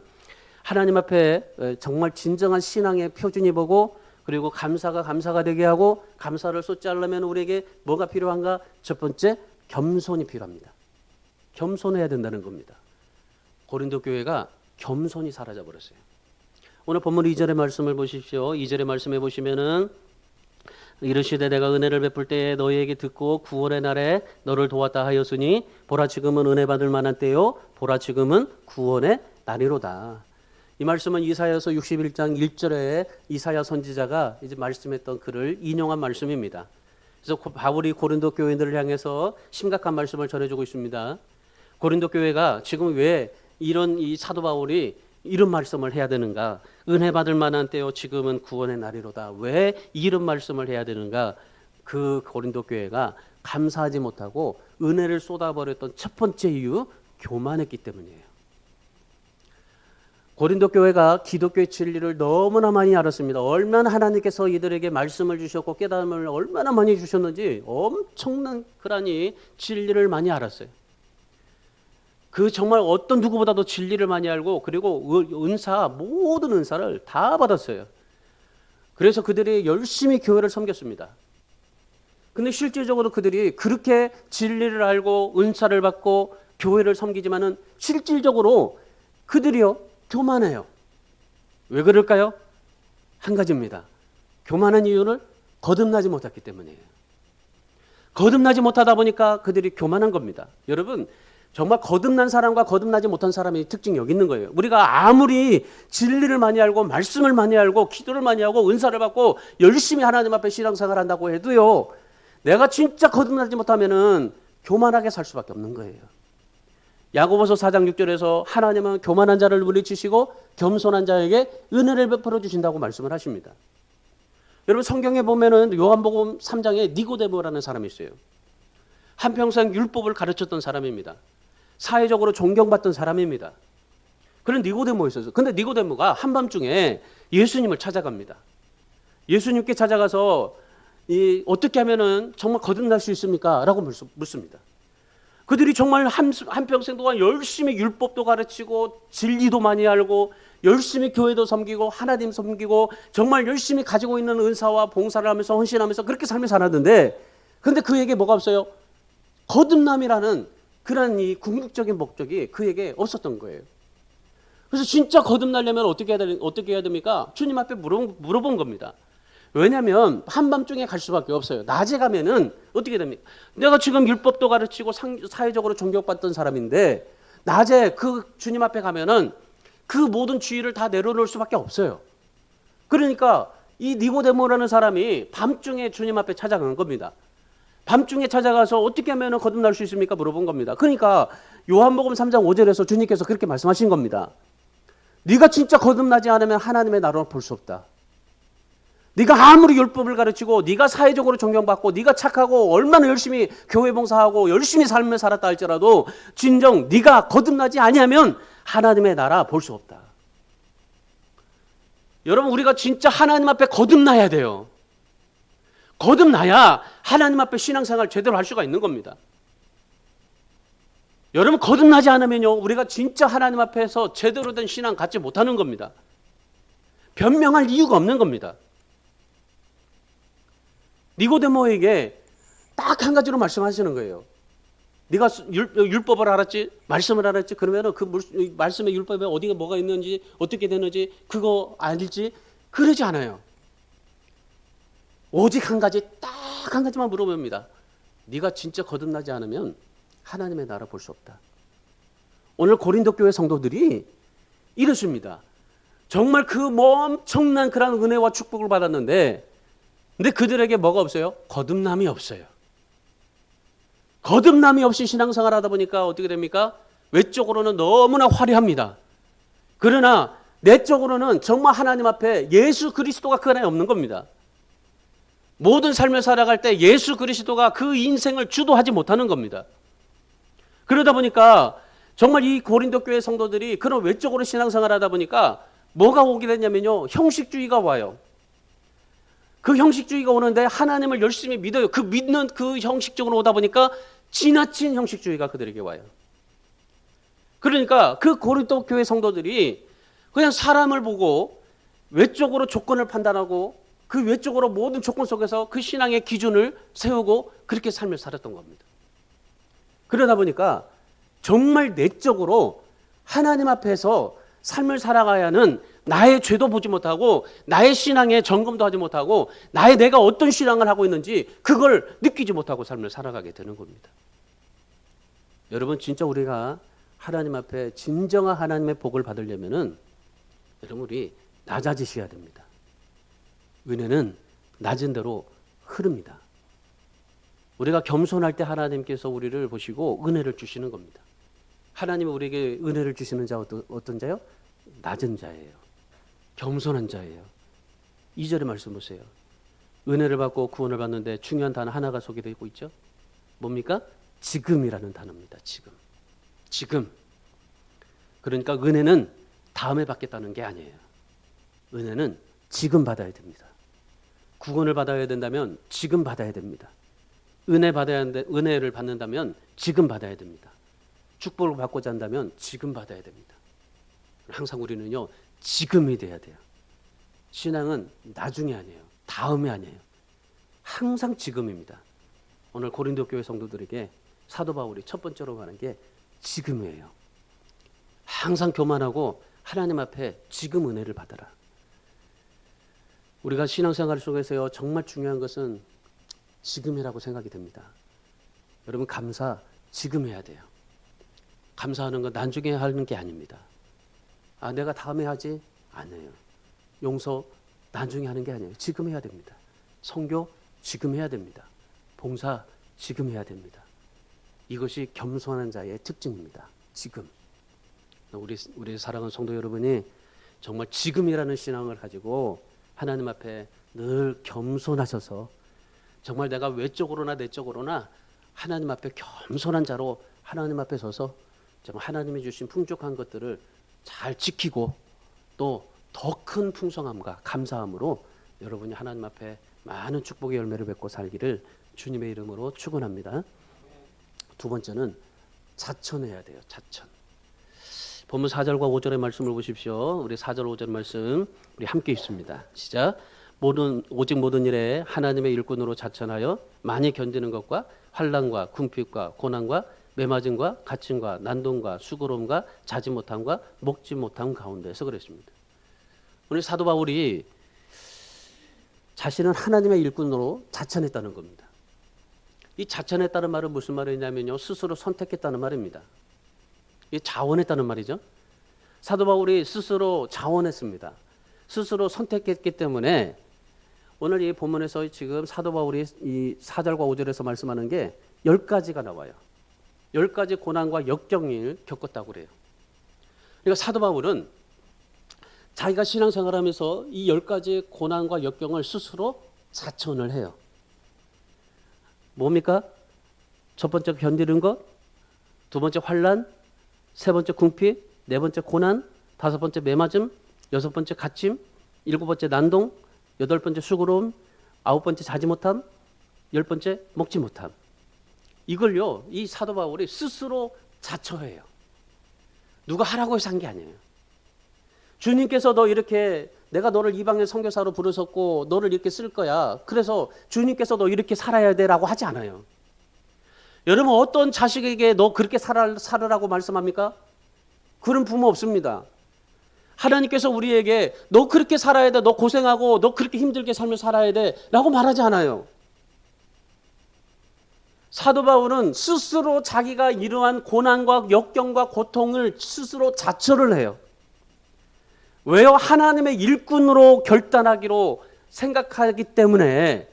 하나님 앞에 정말 진정한 신앙의 표준이 보고, 그리고 감사가 되게 하고, 감사를 쏟지 않으려면 우리에게 뭐가 필요한가? 첫 번째, 겸손이 필요합니다. 겸손해야 된다는 겁니다. 고린도 교회가 겸손이 사라져 버렸어요. 오늘 본문 2절의 말씀을 보십시오. 2절의 말씀에 보시면은 이르시되 내가 은혜를 베풀 때에 너희에게 듣고 구원의 날에 너를 도왔다 하였으니 보라 지금은 은혜 받을 만한 때요 보라 지금은 구원의 날이로다. 이 말씀은 이사야서 61장 1절에 이사야 선지자가 이제 말씀했던 글을 인용한 말씀입니다. 그래서 바울이 고린도 교회들을 향해서 심각한 말씀을 전해주고 있습니다. 고린도 교회가 지금 왜 이 사도 바울이 이런 말씀을 해야 되는가? 은혜 받을 만한 때요 지금은 구원의 날이로다. 왜 이런 말씀을 해야 되는가? 그 고린도 교회가 감사하지 못하고 은혜를 쏟아버렸던 첫 번째 이유, 교만했기 때문이에요. 고린도 교회가 기독교의 진리를 너무나 많이 알았습니다. 얼마나 하나님께서 이들에게 말씀을 주셨고 깨달음을 얼마나 많이 주셨는지 엄청난 그러니 진리를 많이 알았어요. 그 정말 어떤 누구보다도 진리를 많이 알고, 그리고 모든 은사를 다 받았어요. 그래서 그들이 열심히 교회를 섬겼습니다. 근데 실질적으로 그들이 그렇게 진리를 알고 은사를 받고 교회를 섬기지만은 실질적으로 그들이요 교만해요. 왜 그럴까요? 한 가지입니다. 교만한 이유는 거듭나지 못했기 때문이에요. 거듭나지 못하다 보니까 그들이 교만한 겁니다. 여러분, 정말 거듭난 사람과 거듭나지 못한 사람의 특징이 여기 있는 거예요. 우리가 아무리 진리를 많이 알고 말씀을 많이 알고 기도를 많이 하고 은사를 받고 열심히 하나님 앞에 신앙생활을 한다고 해도요, 내가 진짜 거듭나지 못하면은 교만하게 살 수밖에 없는 거예요. 야고보서 4장 6절에서 하나님은 교만한 자를 물리치시고 겸손한 자에게 은혜를 베풀어 주신다고 말씀을 하십니다. 여러분, 성경에 보면은 요한복음 3장에 니고데모라는 사람이 있어요. 한평생 율법을 가르쳤던 사람입니다. 사회적으로 존경받던 사람입니다. 그런 니고데모였어요. 근데 니고데모가 한밤중에 예수님을 찾아갑니다. 예수님께 찾아가서 어떻게 하면은 정말 거듭날 수 있습니까? 라고 묻습니다. 그들이 정말 한평생 동안 열심히 율법도 가르치고 진리도 많이 알고 열심히 교회도 섬기고 하나님 섬기고 정말 열심히 가지고 있는 은사와 봉사를 하면서 헌신하면서 그렇게 삶을 살았는데, 근데 그에게 뭐가 없어요? 거듭남이라는 그런 이 궁극적인 목적이 그에게 없었던 거예요. 그래서 진짜 거듭나려면 어떻게 해야 됩니까? 주님 앞에 물어본 겁니다. 왜냐하면 한밤중에 갈 수밖에 없어요. 낮에 가면은 어떻게 됩니까? 내가 지금 율법도 가르치고 사회적으로 존경받던 사람인데 낮에 그 주님 앞에 가면은 그 모든 주의를 다 내려놓을 수밖에 없어요. 그러니까 이 니고데모라는 사람이 밤중에 주님 앞에 찾아간 겁니다. 밤중에 찾아가서 어떻게 하면 거듭날 수 있습니까? 물어본 겁니다. 그러니까 요한복음 3장 5절에서 주님께서 그렇게 말씀하신 겁니다. 네가 진짜 거듭나지 않으면 하나님의 나라를 볼 수 없다. 네가 아무리 율법을 가르치고 네가 사회적으로 존경받고 네가 착하고 얼마나 열심히 교회 봉사하고 열심히 삶을 살았다 할지라도 진정 네가 거듭나지 아니하면 하나님의 나라 볼 수 없다. 여러분, 우리가 진짜 하나님 앞에 거듭나야 돼요. 거듭나야 하나님 앞에 신앙생활 제대로 할 수가 있는 겁니다. 여러분, 거듭나지 않으면요, 우리가 진짜 하나님 앞에서 제대로 된 신앙 갖지 못하는 겁니다. 변명할 이유가 없는 겁니다. 니고데모에게 딱 한 가지로 말씀하시는 거예요. 네가 율법을 알았지? 말씀을 알았지? 그러면 그 말씀의 율법에 어디가 뭐가 있는지 어떻게 되는지 그거 알지? 그러지 않아요. 오직 한 가지, 딱 한 가지만 물어봅니다. 네가 진짜 거듭나지 않으면 하나님의 나라 볼 수 없다. 오늘 고린도 교회 성도들이 이렇습니다. 정말 그 엄청난 그런 은혜와 축복을 받았는데, 근데 그들에게 뭐가 없어요? 거듭남이 없어요. 거듭남이 없이 신앙생활 하다 보니까 어떻게 됩니까? 외적으로는 너무나 화려합니다. 그러나 내적으로는 정말 하나님 앞에 예수 그리스도가 그 안에 없는 겁니다. 모든 삶을 살아갈 때 예수 그리스도가 그 인생을 주도하지 못하는 겁니다. 그러다 보니까 정말 이 고린도 교회 성도들이 그런 외적으로 신앙생활을 하다 보니까 뭐가 오게 됐냐면요, 형식주의가 와요. 그 형식주의가 오는데 하나님을 열심히 믿어요. 그 믿는 그 형식적으로 오다 보니까 지나친 형식주의가 그들에게 와요. 그러니까 그 고린도 교회 성도들이 그냥 사람을 보고 외적으로 조건을 판단하고 그 외적으로 모든 조건 속에서 그 신앙의 기준을 세우고 그렇게 삶을 살았던 겁니다. 그러다 보니까 정말 내적으로 하나님 앞에서 삶을 살아가야 하는 나의 죄도 보지 못하고 나의 신앙의 점검도 하지 못하고 내가 어떤 신앙을 하고 있는지 그걸 느끼지 못하고 삶을 살아가게 되는 겁니다. 여러분, 진짜 우리가 하나님 앞에 진정한 하나님의 복을 받으려면은 여러분, 우리 낮아지셔야 됩니다. 은혜는 낮은 대로 흐릅니다. 우리가 겸손할 때 하나님께서 우리를 보시고 은혜를 주시는 겁니다. 하나님이 우리에게 은혜를 주시는 자 어떤 자요? 낮은 자예요. 겸손한 자예요. 2절의 말씀 보세요. 은혜를 받고 구원을 받는데 중요한 단어 하나가 소개되고 있죠. 뭡니까? 지금이라는 단어입니다. 지금. 그러니까 은혜는 다음에 받겠다는 게 아니에요. 은혜는 지금 받아야 됩니다. 구원을 받아야 된다면 지금 받아야 됩니다. 은혜를 받는다면 지금 받아야 됩니다. 축복을 받고자 한다면 지금 받아야 됩니다. 항상 우리는요, 지금이 돼야 돼요. 신앙은 나중이 아니에요. 다음이 아니에요. 항상 지금입니다. 오늘 고린도 교회 성도들에게 사도 바울이 첫 번째로 가는 게 지금이에요. 항상 교만하고 하나님 앞에 지금 은혜를 받아라. 우리가 신앙생활 속에서요, 정말 중요한 것은 지금이라고 생각이 됩니다. 여러분, 감사 지금 해야 돼요. 감사하는 건 나중에 하는 게 아닙니다. 내가 다음에 하지 않아요. 용서 나중에 하는 게 아니에요. 지금 해야 됩니다. 선교 지금 해야 됩니다. 봉사 지금 해야 됩니다. 이것이 겸손한 자의 특징입니다. 지금. 우리 사랑하는 성도 여러분이 정말 지금이라는 신앙을 가지고 하나님 앞에 늘 겸손하셔서 정말 내가 외적으로나 내적으로나 하나님 앞에 겸손한 자로 하나님 앞에 서서 정말 하나님이 주신 풍족한 것들을 잘 지키고 또 더 큰 풍성함과 감사함으로 여러분이 하나님 앞에 많은 축복의 열매를 맺고 살기를 주님의 이름으로 축원합니다. 두 번째는 자천해야 돼요. 자천. 본문 4절과 5절의 말씀을 보십시오. 우리 4절 5절 말씀 우리 함께 읽습니다. 시작. 오직 모든 일에 하나님의 일꾼으로 자천하여 많이 견디는 것과 환난과 궁핍과 고난과 매맞음과 갇힘과 난동과 수고로움과 자지 못함과 먹지 못함 가운데서 그랬습니다. 오늘 사도 바울이 자신은 하나님의 일꾼으로 자천했다는 겁니다. 이 자천했다는 말은 무슨 말이냐면요, 스스로 선택했다는 말입니다. 이 자원했다는 말이죠. 사도 바울이 스스로 자원했습니다. 스스로 선택했기 때문에 오늘 이 본문에서 지금 사도 바울이 이 4절과 5절에서 말씀하는 게 10가지가 나와요. 10가지 고난과 역경을 겪었다고 그래요. 그러니까 사도 바울은 자기가 신앙생활하면서 이 10가지 고난과 역경을 스스로 자천을 해요. 뭡니까? 첫 번째 견디는 것, 두 번째 환난, 세 번째 궁핍, 네 번째 고난, 다섯 번째 매맞음, 여섯 번째 갇힘, 일곱 번째 난동, 여덟 번째 수고로움, 아홉 번째 자지 못함, 열 번째 먹지 못함. 이걸요, 이 사도 바울이 스스로 자처해요. 누가 하라고 해서 한 게 아니에요. 주님께서 너 이렇게 내가 너를 이방인 선교사로 부르셨고 너를 이렇게 쓸 거야. 그래서 주님께서 너 이렇게 살아야 돼라고 하지 않아요. 여러분, 어떤 자식에게 너 그렇게 살으라고 말씀합니까? 그런 부모 없습니다. 하나님께서 우리에게 너 그렇게 살아야 돼, 너 고생하고 너 그렇게 힘들게 삶을 살아야 돼 라고 말하지 않아요. 사도 바울은 스스로 자기가 이러한 고난과 역경과 고통을 스스로 자처를 해요. 왜요? 하나님의 일꾼으로 결단하기로 생각하기 때문에.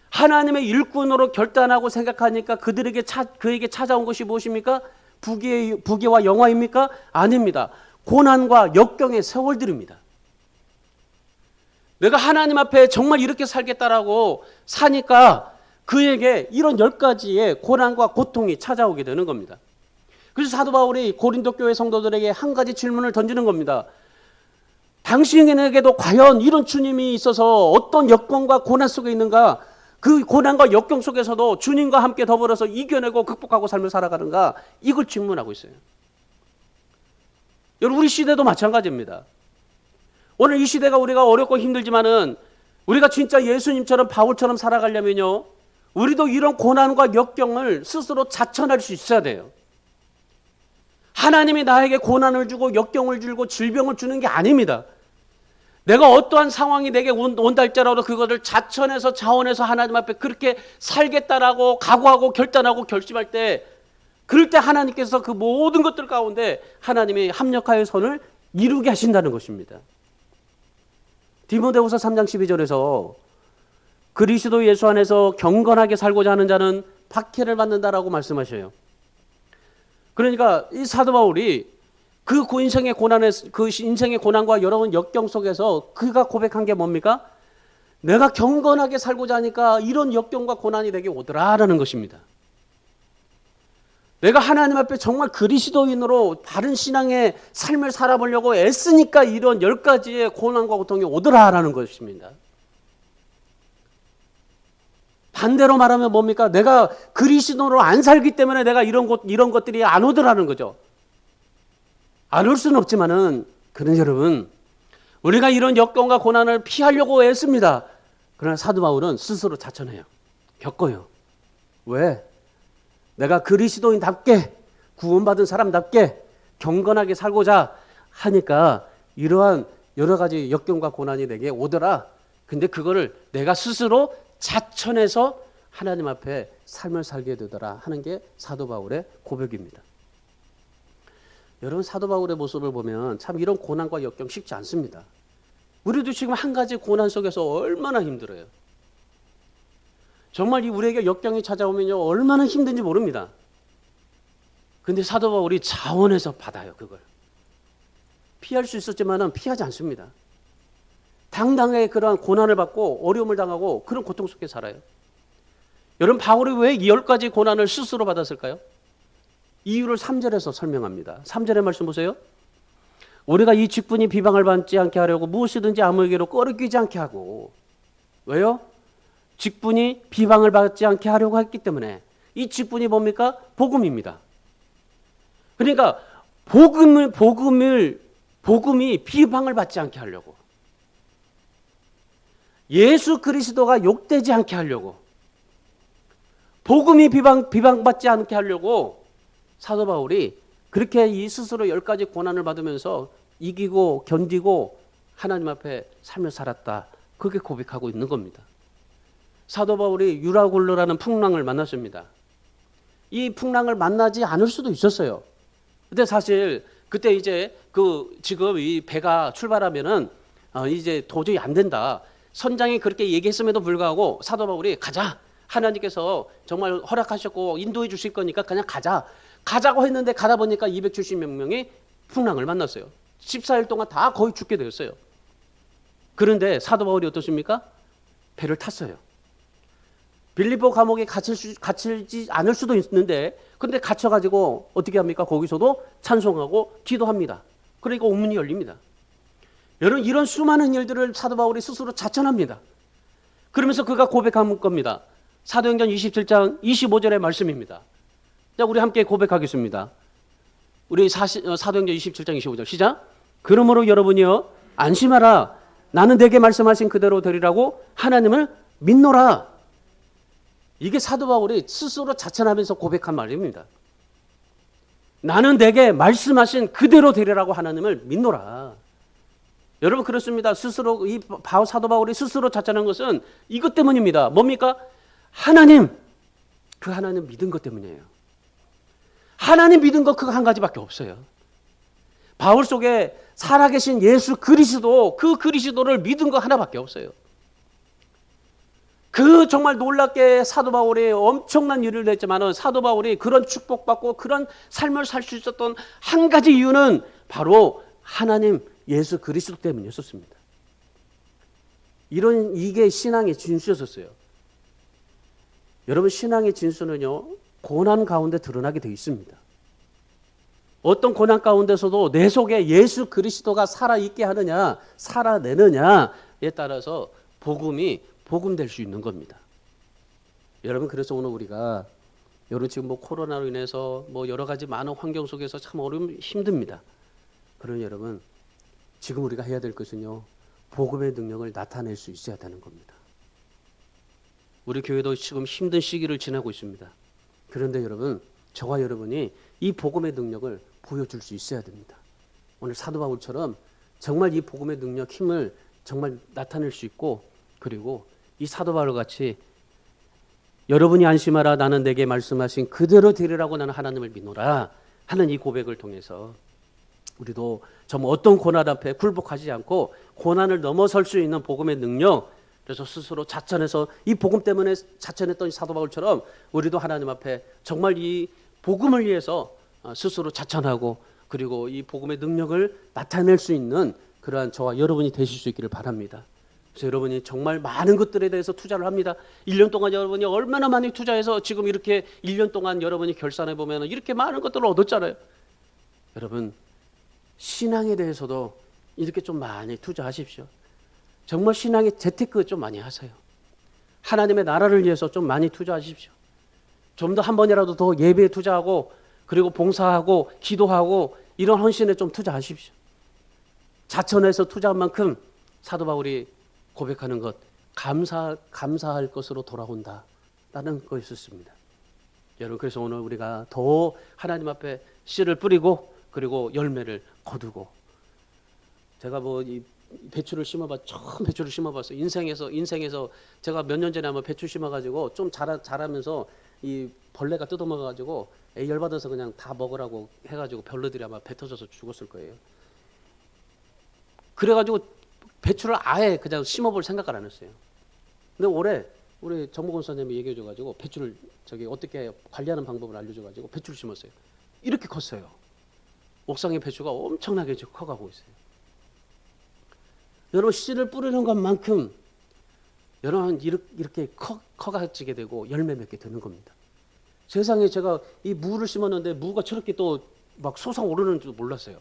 하나님의 일꾼으로 결단하고 생각하니까 그에게 찾아온 것이 무엇입니까? 부귀와 영화입니까? 아닙니다. 고난과 역경의 세월들입니다. 내가 하나님 앞에 정말 이렇게 살겠다라고 사니까 그에게 이런 10가지의 고난과 고통이 찾아오게 되는 겁니다. 그래서 사도 바울이 고린도 교회 성도들에게 한 가지 질문을 던지는 겁니다. 당신에게도 과연 이런 주님이 있어서 어떤 여건과 고난 속에 있는가? 그 고난과 역경 속에서도 주님과 함께 더불어서 이겨내고 극복하고 삶을 살아가는가? 이걸 질문하고 있어요. 여러분, 우리 시대도 마찬가지입니다. 오늘 이 시대가 우리가 어렵고 힘들지만은 우리가 진짜 예수님처럼 바울처럼 살아가려면요, 우리도 이런 고난과 역경을 스스로 자천할 수 있어야 돼요. 하나님이 나에게 고난을 주고 역경을 주고 질병을 주는 게 아닙니다. 내가 어떠한 상황이 내게 온다 할지라도 그것을 자천해서 자원해서 하나님 앞에 그렇게 살겠다라고 각오하고 결단하고 결심할 때, 그럴 때 하나님께서 그 모든 것들 가운데 하나님이 합력하여 선을 이루게 하신다는 것입니다. 디모데후서 3장 12절에서 그리스도 예수 안에서 경건하게 살고자 하는 자는 박해를 받는다라고 말씀하셔요. 그러니까 이 사도 바울이 그 인생의 고난과 여러 역경 속에서 그가 고백한 게 뭡니까? 내가 경건하게 살고자 하니까 이런 역경과 고난이 내게 오더라라는 것입니다. 내가 하나님 앞에 정말 그리스도인으로 바른 신앙의 삶을 살아보려고 애쓰니까 이런 10가지의 고난과 고통이 오더라라는 것입니다. 반대로 말하면 뭡니까? 내가 그리스도로 안 살기 때문에 내가 이런 것들이 안 오더라는 거죠. 안 올 수는 없지만은, 그런 여러분, 우리가 이런 역경과 고난을 피하려고 애씁니다. 그러나 사도 바울은 스스로 자천해요. 겪어요. 왜? 내가 그리스도인답게, 구원받은 사람답게 경건하게 살고자 하니까 이러한 여러 가지 역경과 고난이 내게 오더라. 근데 그거를 내가 스스로 자천해서 하나님 앞에 삶을 살게 되더라 하는 게 사도 바울의 고백입니다. 여러분, 사도 바울의 모습을 보면 참 이런 고난과 역경 쉽지 않습니다. 우리도 지금 한 가지 고난 속에서 얼마나 힘들어요. 정말 이 우리에게 역경이 찾아오면요, 얼마나 힘든지 모릅니다. 근데 사도 바울이 자원해서 받아요. 그걸 피할 수 있었지만은 피하지 않습니다. 당당하게 그러한 고난을 받고 어려움을 당하고 그런 고통 속에 살아요. 여러분, 바울이 왜 이 10가지 고난을 스스로 받았을까요? 이유를 3절에서 설명합니다. 3절의 말씀 보세요. 우리가 이 직분이 비방을 받지 않게 하려고 무엇이든지 아무에게로 꺼리끼지 않게 하고. 왜요? 직분이 비방을 받지 않게 하려고 했기 때문에. 이 직분이 뭡니까? 복음입니다. 그러니까 복음이 비방을 받지 않게 하려고, 예수 그리스도가 욕되지 않게 하려고, 복음이 비방받지 않게 하려고 사도 바울이 그렇게 이 스스로 10가지 고난을 받으면서 이기고 견디고 하나님 앞에 삶을 살았다. 그렇게 고백하고 있는 겁니다. 사도 바울이 유라굴로라는 풍랑을 만났습니다. 이 풍랑을 만나지 않을 수도 있었어요. 근데 사실 그때 이제 지금 이 배가 출발하면은 이제 도저히 안 된다. 선장이 그렇게 얘기했음에도 불구하고 사도 바울이 가자. 하나님께서 정말 허락하셨고 인도해 주실 거니까 그냥 가자고 했는데 가다 보니까 270몇 명이 풍랑을 만났어요. 14일 동안 다 거의 죽게 되었어요. 그런데 사도 바울이 어떻습니까? 배를 탔어요. 빌립보 감옥에 갇히지 않을 수도 있는데, 근데 갇혀가지고 어떻게 합니까? 거기서도 찬송하고 기도합니다. 그러니까 옥문이 열립니다. 여러분, 이런 수많은 일들을 사도 바울이 스스로 자천합니다. 그러면서 그가 고백한 겁니다. 사도행전 27장 25절의 말씀입니다. 자, 우리 함께 고백하겠습니다. 우리 사도행전 27장 25절 시작. 그러므로 여러분이여 안심하라. 나는 내게 말씀하신 그대로 되리라고 하나님을 믿노라. 이게 사도 바울이 스스로 자천하면서 고백한 말입니다. 나는 내게 말씀하신 그대로 되리라고 하나님을 믿노라. 여러분, 그렇습니다. 스스로 사도 바울이 스스로 자천한 것은 이것 때문입니다. 뭡니까? 그 하나님 믿은 것 때문이에요. 하나님 믿은 것 그거 한 가지밖에 없어요. 바울 속에 살아계신 예수 그리스도, 그 그리스도를 믿은 거 하나밖에 없어요. 그 정말 놀랍게 사도 바울이 엄청난 일을 했지만 사도 바울이 그런 축복받고 그런 삶을 살 수 있었던 한 가지 이유는 바로 하나님 예수 그리스도 때문이었습니다. 이게 신앙의 진수였었어요. 여러분, 신앙의 진수는요, 고난 가운데 드러나게 되어 있습니다. 어떤 고난 가운데서도 내 속에 예수 그리스도가 살아있게 하느냐, 살아내느냐에 따라서 복음이 복음될 수 있는 겁니다. 여러분, 그래서 오늘 우리가 여러분 지금 뭐 코로나로 인해서 뭐 여러 가지 많은 환경 속에서 참 어려움 힘듭니다. 그러니 여러분, 지금 우리가 해야 될 것은요, 복음의 능력을 나타낼 수 있어야 되는 겁니다. 우리 교회도 지금 힘든 시기를 지나고 있습니다. 그런데 여러분, 저와 여러분이 이 복음의 능력을 보여줄 수 있어야 됩니다. 오늘 사도 바울처럼 정말 이 복음의 능력, 힘을 정말 나타낼 수 있고, 그리고 이 사도 바울 같이 여러분이 안심하라, 나는 내게 말씀하신 그대로 되리라고 나는 하나님을 믿노라 하는 이 고백을 통해서 우리도 정말 어떤 고난 앞에 굴복하지 않고 고난을 넘어설 수 있는 복음의 능력, 그래서 스스로 자천해서 이 복음 때문에 자천했던 사도 바울처럼 우리도 하나님 앞에 정말 이 복음을 위해서 스스로 자천하고, 그리고 이 복음의 능력을 나타낼 수 있는 그러한 저와 여러분이 되실 수 있기를 바랍니다. 그래서 여러분이 정말 많은 것들에 대해서 투자를 합니다. 1년 동안 여러분이 얼마나 많이 투자해서 지금 이렇게 1년 동안 여러분이 결산해 보면 이렇게 많은 것들을 얻었잖아요. 여러분, 신앙에 대해서도 이렇게 좀 많이 투자하십시오. 정말 신앙에 재테크 좀 많이 하세요. 하나님의 나라를 위해서 좀 많이 투자하십시오. 좀 더 한 번이라도 더 예배에 투자하고, 그리고 봉사하고 기도하고 이런 헌신에 좀 투자하십시오. 자천해서 투자한 만큼 사도 바울이 고백하는 것, 감사할 것으로 돌아온다라는 것이었습니다. 여러분, 그래서 오늘 우리가 더 하나님 앞에 씨를 뿌리고, 그리고 열매를 거두고, 제가 뭐 이 배추를 처음 배추를 심어봤어요. 인생에서 제가 몇 년 전에 한번 배추 심어가지고 좀 자라면서 이 벌레가 뜯어먹어가지고 열받아서 그냥 다 먹으라고 해가지고 별로들이 아마 뱉어져서 죽었을 거예요. 그래가지고 배추를 아예 그냥 심어볼 생각을 안 했어요. 근데 올해 우리 정목원 선생님이 얘기해줘가지고 배추를 어떻게 관리하는 방법을 알려줘가지고 배추를 심었어요. 이렇게 컸어요. 옥상의 배추가 엄청나게 커가고 있어요. 여러분, 씨를 뿌리는 것만큼 여러분 이렇게 커가지게 되고 열매 맺게 되는 겁니다. 세상에 제가 이 무를 심었는데 무가 저렇게 또 막 솟아오르는 줄 몰랐어요.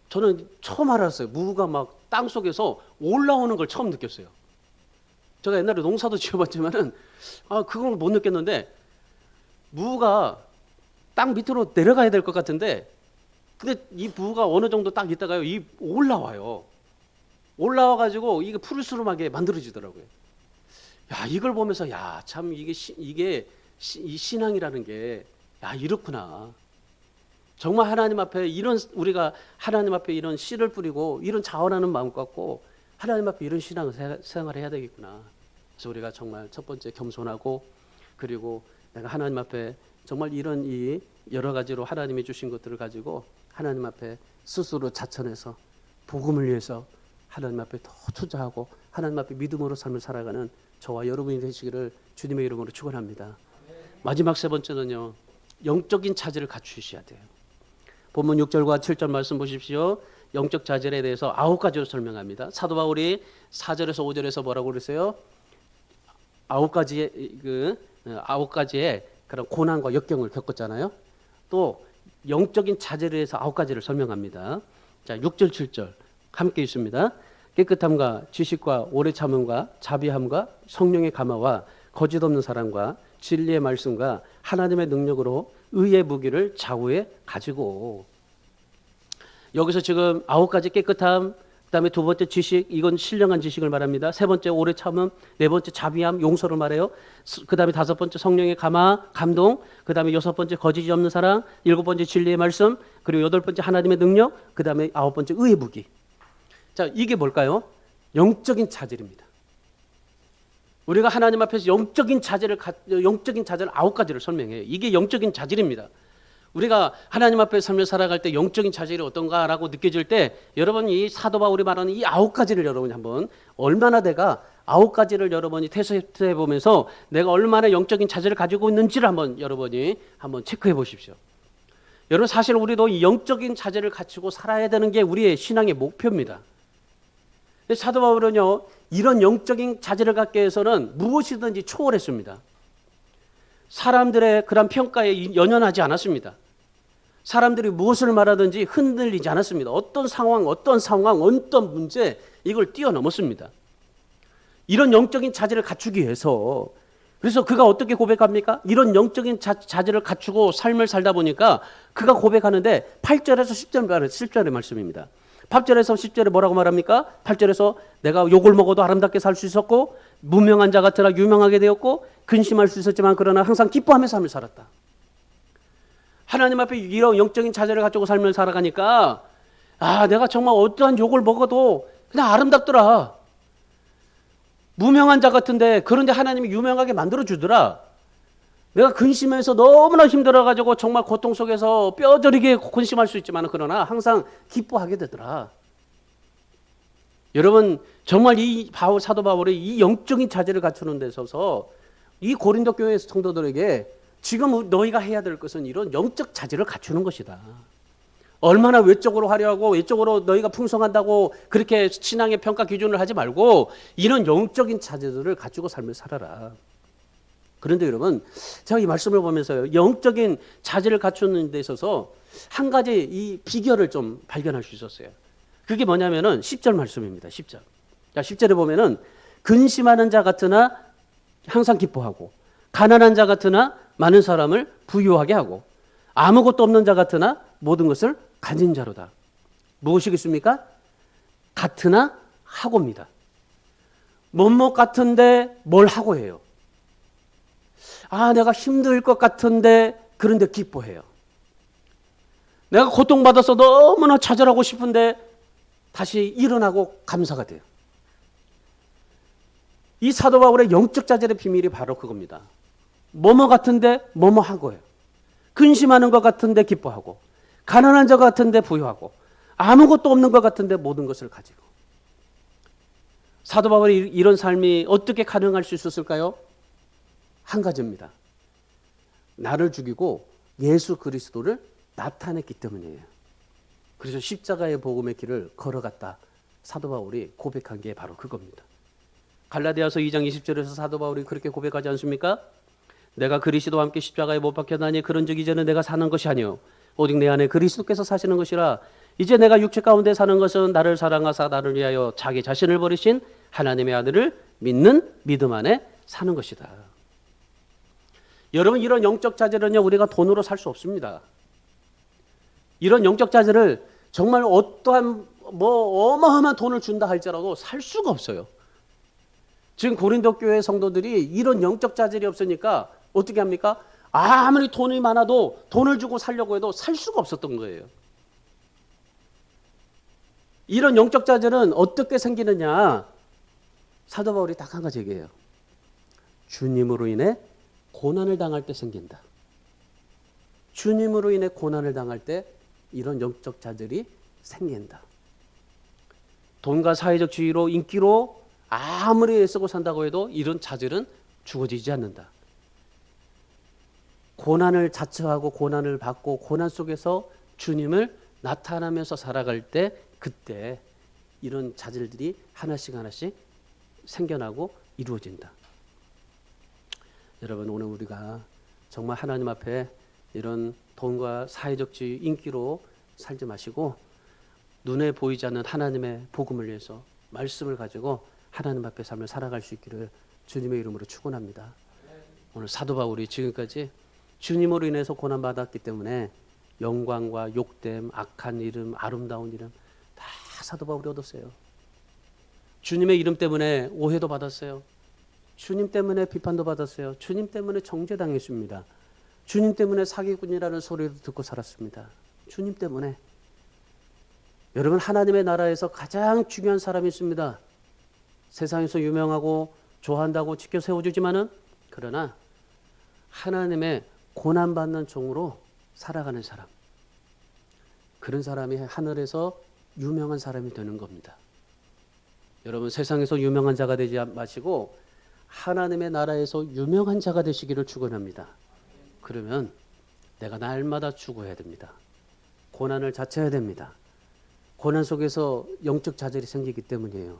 저는 처음 알았어요. 무가 막 땅 속에서 올라오는 걸 처음 느꼈어요. 제가 옛날에 농사도 지어봤지만은 그걸 못 느꼈는데, 무가 땅 밑으로 내려가야 될 것 같은데, 근데 이 무가 어느 정도 딱 있다가요, 올라와요. 올라와가지고 이게 푸르스름하게 만들어지더라고요. 야, 이걸 보면서 참 이게 이 신앙이라는 게 이렇구나. 정말 하나님 앞에 우리가 하나님 앞에 이런 씨를 뿌리고 이런 자원하는 마음 갖고 하나님 앞에 이런 신앙을 생활을 해야 되겠구나. 그래서 우리가 정말 첫 번째 겸손하고, 그리고 내가 하나님 앞에 정말 이런 이 여러 가지로 하나님이 주신 것들을 가지고 하나님 앞에 스스로 자천해서 복음을 위해서 하나님 앞에 더 투자하고 하나님 앞에 믿음으로 삶을 살아가는 저와 여러분이 되시기를 주님의 이름으로 축원합니다. 마지막 세 번째는요, 영적인 자질을 갖추셔야 돼요. 본문 6절과 7절 말씀 보십시오. 영적 자질에 대해서 9가지로 설명합니다. 사도 바울이 4절에서 5절에서 뭐라고 그랬어요? 9가지의 그런 고난과 역경을 겪었잖아요. 또 영적인 자질에 대해서 9가지를 설명합니다. 자, 6절 7절 함께 있습니다. 깨끗함과 지식과 오래 참음과 자비함과 성령의 감화와 거짓 없는 사랑과 진리의 말씀과 하나님의 능력으로 의의 무기를 좌우에 가지고. 여기서 지금 9가지 깨끗함, 그다음에 두 번째 지식, 이건 신령한 지식을 말합니다. 세 번째 오래 참음, 네 번째 자비함, 용서를 말해요. 그다음에 다섯 번째 성령의 감화, 감동, 그다음에 여섯 번째 거짓이 없는 사랑, 일곱 번째 진리의 말씀, 그리고 여덟 번째 하나님의 능력, 그다음에 아홉 번째 의의 무기. 자, 이게 뭘까요? 영적인 자질입니다. 우리가 하나님 앞에서 영적인 자질을 9가지를 설명해요. 이게 영적인 자질입니다. 우리가 하나님 앞에 삶을 살아갈 때 영적인 자질이 어떤가라고 느껴질 때, 여러분 이 사도 바울이 말하는 이 9가지를 여러분이 한번 얼마나 내가 9가지를 여러분이 테스트해 보면서 내가 얼마나 영적인 자질을 가지고 있는지를 여러분이 한번 체크해 보십시오. 여러분, 사실 우리도 이 영적인 자질을 갖추고 살아야 되는 게 우리의 신앙의 목표입니다. 근데 사도 바울은요, 이런 영적인 자질을 갖기 위해서는 무엇이든지 초월했습니다. 사람들의 그런 평가에 연연하지 않았습니다. 사람들이 무엇을 말하든지 흔들리지 않았습니다. 어떤 상황, 어떤 문제, 이걸 뛰어넘었습니다. 이런 영적인 자질을 갖추기 위해서, 그래서 그가 어떻게 고백합니까? 이런 영적인 자질을 갖추고 삶을 살다 보니까 그가 고백하는데 8절에서 10절의 말씀입니다. 8절에서 10절에 뭐라고 말합니까? 8절에서 내가 욕을 먹어도 아름답게 살 수 있었고 무명한 자 같으나 유명하게 되었고 근심할 수 있었지만 그러나 항상 기뻐하며 삶을 살았다. 하나님 앞에 이런 영적인 자질을 가지고 삶을 살아가니까 내가 정말 어떠한 욕을 먹어도 그냥 아름답더라. 무명한 자 같은데 그런데 하나님이 유명하게 만들어주더라. 내가 근심해서 너무나 힘들어가지고 정말 고통 속에서 뼈저리게 근심할 수 있지만 그러나 항상 기뻐하게 되더라. 여러분 정말 이 사도 바울의 이 영적인 자질을 갖추는 데 있어서 이 고린도 교회 성도들에게 지금 너희가 해야 될 것은 이런 영적 자질을 갖추는 것이다. 얼마나 외적으로 화려하고 외적으로 너희가 풍성한다고 그렇게 신앙의 평가 기준을 하지 말고 이런 영적인 자질들을 가지고 삶을 살아라. 그런데 여러분 제가 이 말씀을 보면서요, 영적인 자질을 갖추는 데 있어서 한 가지 이 비결을 좀 발견할 수 있었어요. 그게 뭐냐면은 10절 말씀입니다. 10절. 자, 10절에 보면은 근심하는 자 같으나 항상 기뻐하고 가난한 자 같으나 많은 사람을 부유하게 하고 아무것도 없는 자 같으나 모든 것을 가진 자로다. 무엇이겠습니까? 같으나 하고입니다. 뭐뭐 같은데 뭘 하고 해요. 내가 힘들 것 같은데 그런데 기뻐해요. 내가 고통받아서 너무나 좌절하고 싶은데 다시 일어나고 감사가 돼요. 이 사도 바울의 영적 자질의 비밀이 바로 그겁니다. 뭐뭐 같은데 뭐뭐 하고 해요. 근심하는 것 같은데 기뻐하고 가난한 자 같은데 부유하고 아무것도 없는 것 같은데 모든 것을 가지고. 사도 바울의 이런 삶이 어떻게 가능할 수 있었을까요? 한 가지입니다. 나를 죽이고 예수 그리스도를 나타냈기 때문이에요. 그래서 십자가의 복음의 길을 걸어갔다. 사도 바울이 고백한 게 바로 그겁니다. 갈라디아서 2장 20절에서 사도 바울이 그렇게 고백하지 않습니까? 내가 그리스도와 함께 십자가에 못 박혔나니 그런즉 이제는 내가 사는 것이 아니요 오직 내 안에 그리스도께서 사시는 것이라. 이제 내가 육체 가운데 사는 것은 나를 사랑하사 나를 위하여 자기 자신을 버리신 하나님의 아들을 믿는 믿음 안에 사는 것이다. 여러분 이런 영적 자질은요 우리가 돈으로 살 수 없습니다. 이런 영적 자질을 정말 어떠한 어마어마한 돈을 준다 할지라도 살 수가 없어요. 지금 고린도 교회 성도들이 이런 영적 자질이 없으니까 어떻게 합니까? 아무리 돈이 많아도 돈을 주고 살려고 해도 살 수가 없었던 거예요. 이런 영적 자질은 어떻게 생기느냐? 사도 바울이 딱 한 가지 얘기해요. 주님으로 인해 고난을 당할 때 생긴다. 주님으로 인해 고난을 당할 때 이런 영적 자질이 생긴다. 돈과 사회적 지위로 인기로 아무리 애쓰고 산다고 해도 이런 자질은 주어지지 않는다. 고난을 자처하고 고난을 받고 고난 속에서 주님을 나타나면서 살아갈 때 그때 이런 자질들이 하나씩 하나씩 생겨나고 이루어진다. 여러분 오늘 우리가 정말 하나님 앞에 이런 돈과 사회적 지위, 인기로 살지 마시고 눈에 보이지 않는 하나님의 복음을 위해서 말씀을 가지고 하나님 앞에 삶을 살아갈 수 있기를 주님의 이름으로 축원합니다. 오늘 사도 바울이 지금까지 주님으로 인해서 고난받았기 때문에 영광과 욕됨, 악한 이름, 아름다운 이름 다 사도 바울이 얻었어요. 주님의 이름 때문에 오해도 받았어요. 주님 때문에 비판도 받았어요. 주님 때문에 정죄당했습니다. 주님 때문에 사기꾼이라는 소리도 듣고 살았습니다. 주님 때문에. 여러분 하나님의 나라에서 가장 중요한 사람이 있습니다. 세상에서 유명하고 좋아한다고 지켜 세워주지만은 그러나 하나님의 고난받는 종으로 살아가는 사람, 그런 사람이 하늘에서 유명한 사람이 되는 겁니다. 여러분 세상에서 유명한 자가 되지 마시고 하나님의 나라에서 유명한 자가 되시기를 축원합니다. 그러면 내가 날마다 추구해야 됩니다. 고난을 자처해야 됩니다. 고난 속에서 영적 자질이 생기기 때문이에요.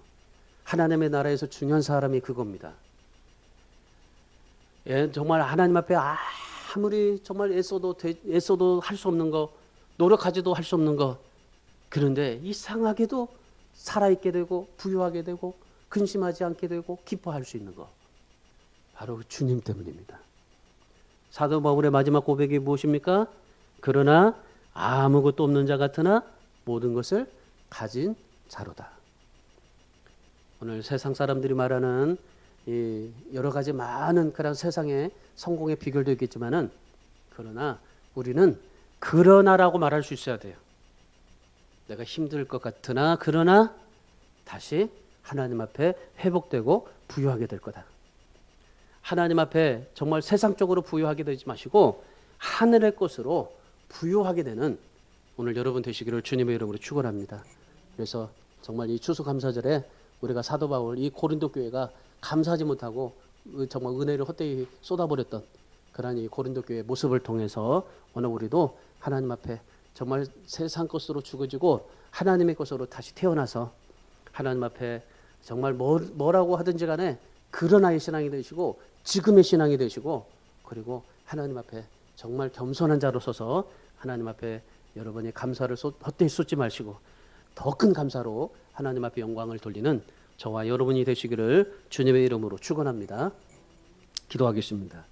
하나님의 나라에서 중요한 사람이 그겁니다. 예, 정말 하나님 앞에 아무리 정말 애써도 할 수 없는 거, 노력하지도 할 수 없는 거, 그런데 이상하게도 살아있게 되고 부유하게 되고 근심하지 않게 되고 기뻐할 수 있는 거, 바로 주님 때문입니다. 사도 바울의 마지막 고백이 무엇입니까? 그러나 아무것도 없는 자 같으나 모든 것을 가진 자로다. 오늘 세상 사람들이 말하는 이 여러 가지 많은 그런 세상의 성공의 비결도 있겠지만은, 그러나 우리는 그러나라고 말할 수 있어야 돼요. 내가 힘들 것 같으나 그러나 다시 하나님 앞에 회복되고 부유하게 될 거다. 하나님 앞에 정말 세상적으로 부유하게 되지 마시고 하늘의 것으로 부유하게 되는 오늘 여러분 되시기를 주님의 이름으로 축원합니다. 그래서 정말 이 추수감사절에 우리가 사도 바울 이 고린도 교회가 감사하지 못하고 정말 은혜를 헛되이 쏟아버렸던 그러한 이 고린도 교회의 모습을 통해서 오늘 우리도 하나님 앞에 정말 세상 것으로 죽어지고 하나님의 것으로 다시 태어나서 하나님 앞에 정말 뭐라고 하든지 간에 그러나의 신앙이 되시고 지금의 신앙이 되시고, 그리고 하나님 앞에 정말 겸손한 자로 서서 하나님 앞에 여러분이 감사를 헛되이 쏟지 마시고 더 큰 감사로 하나님 앞에 영광을 돌리는 저와 여러분이 되시기를 주님의 이름으로 축원합니다. 기도하겠습니다.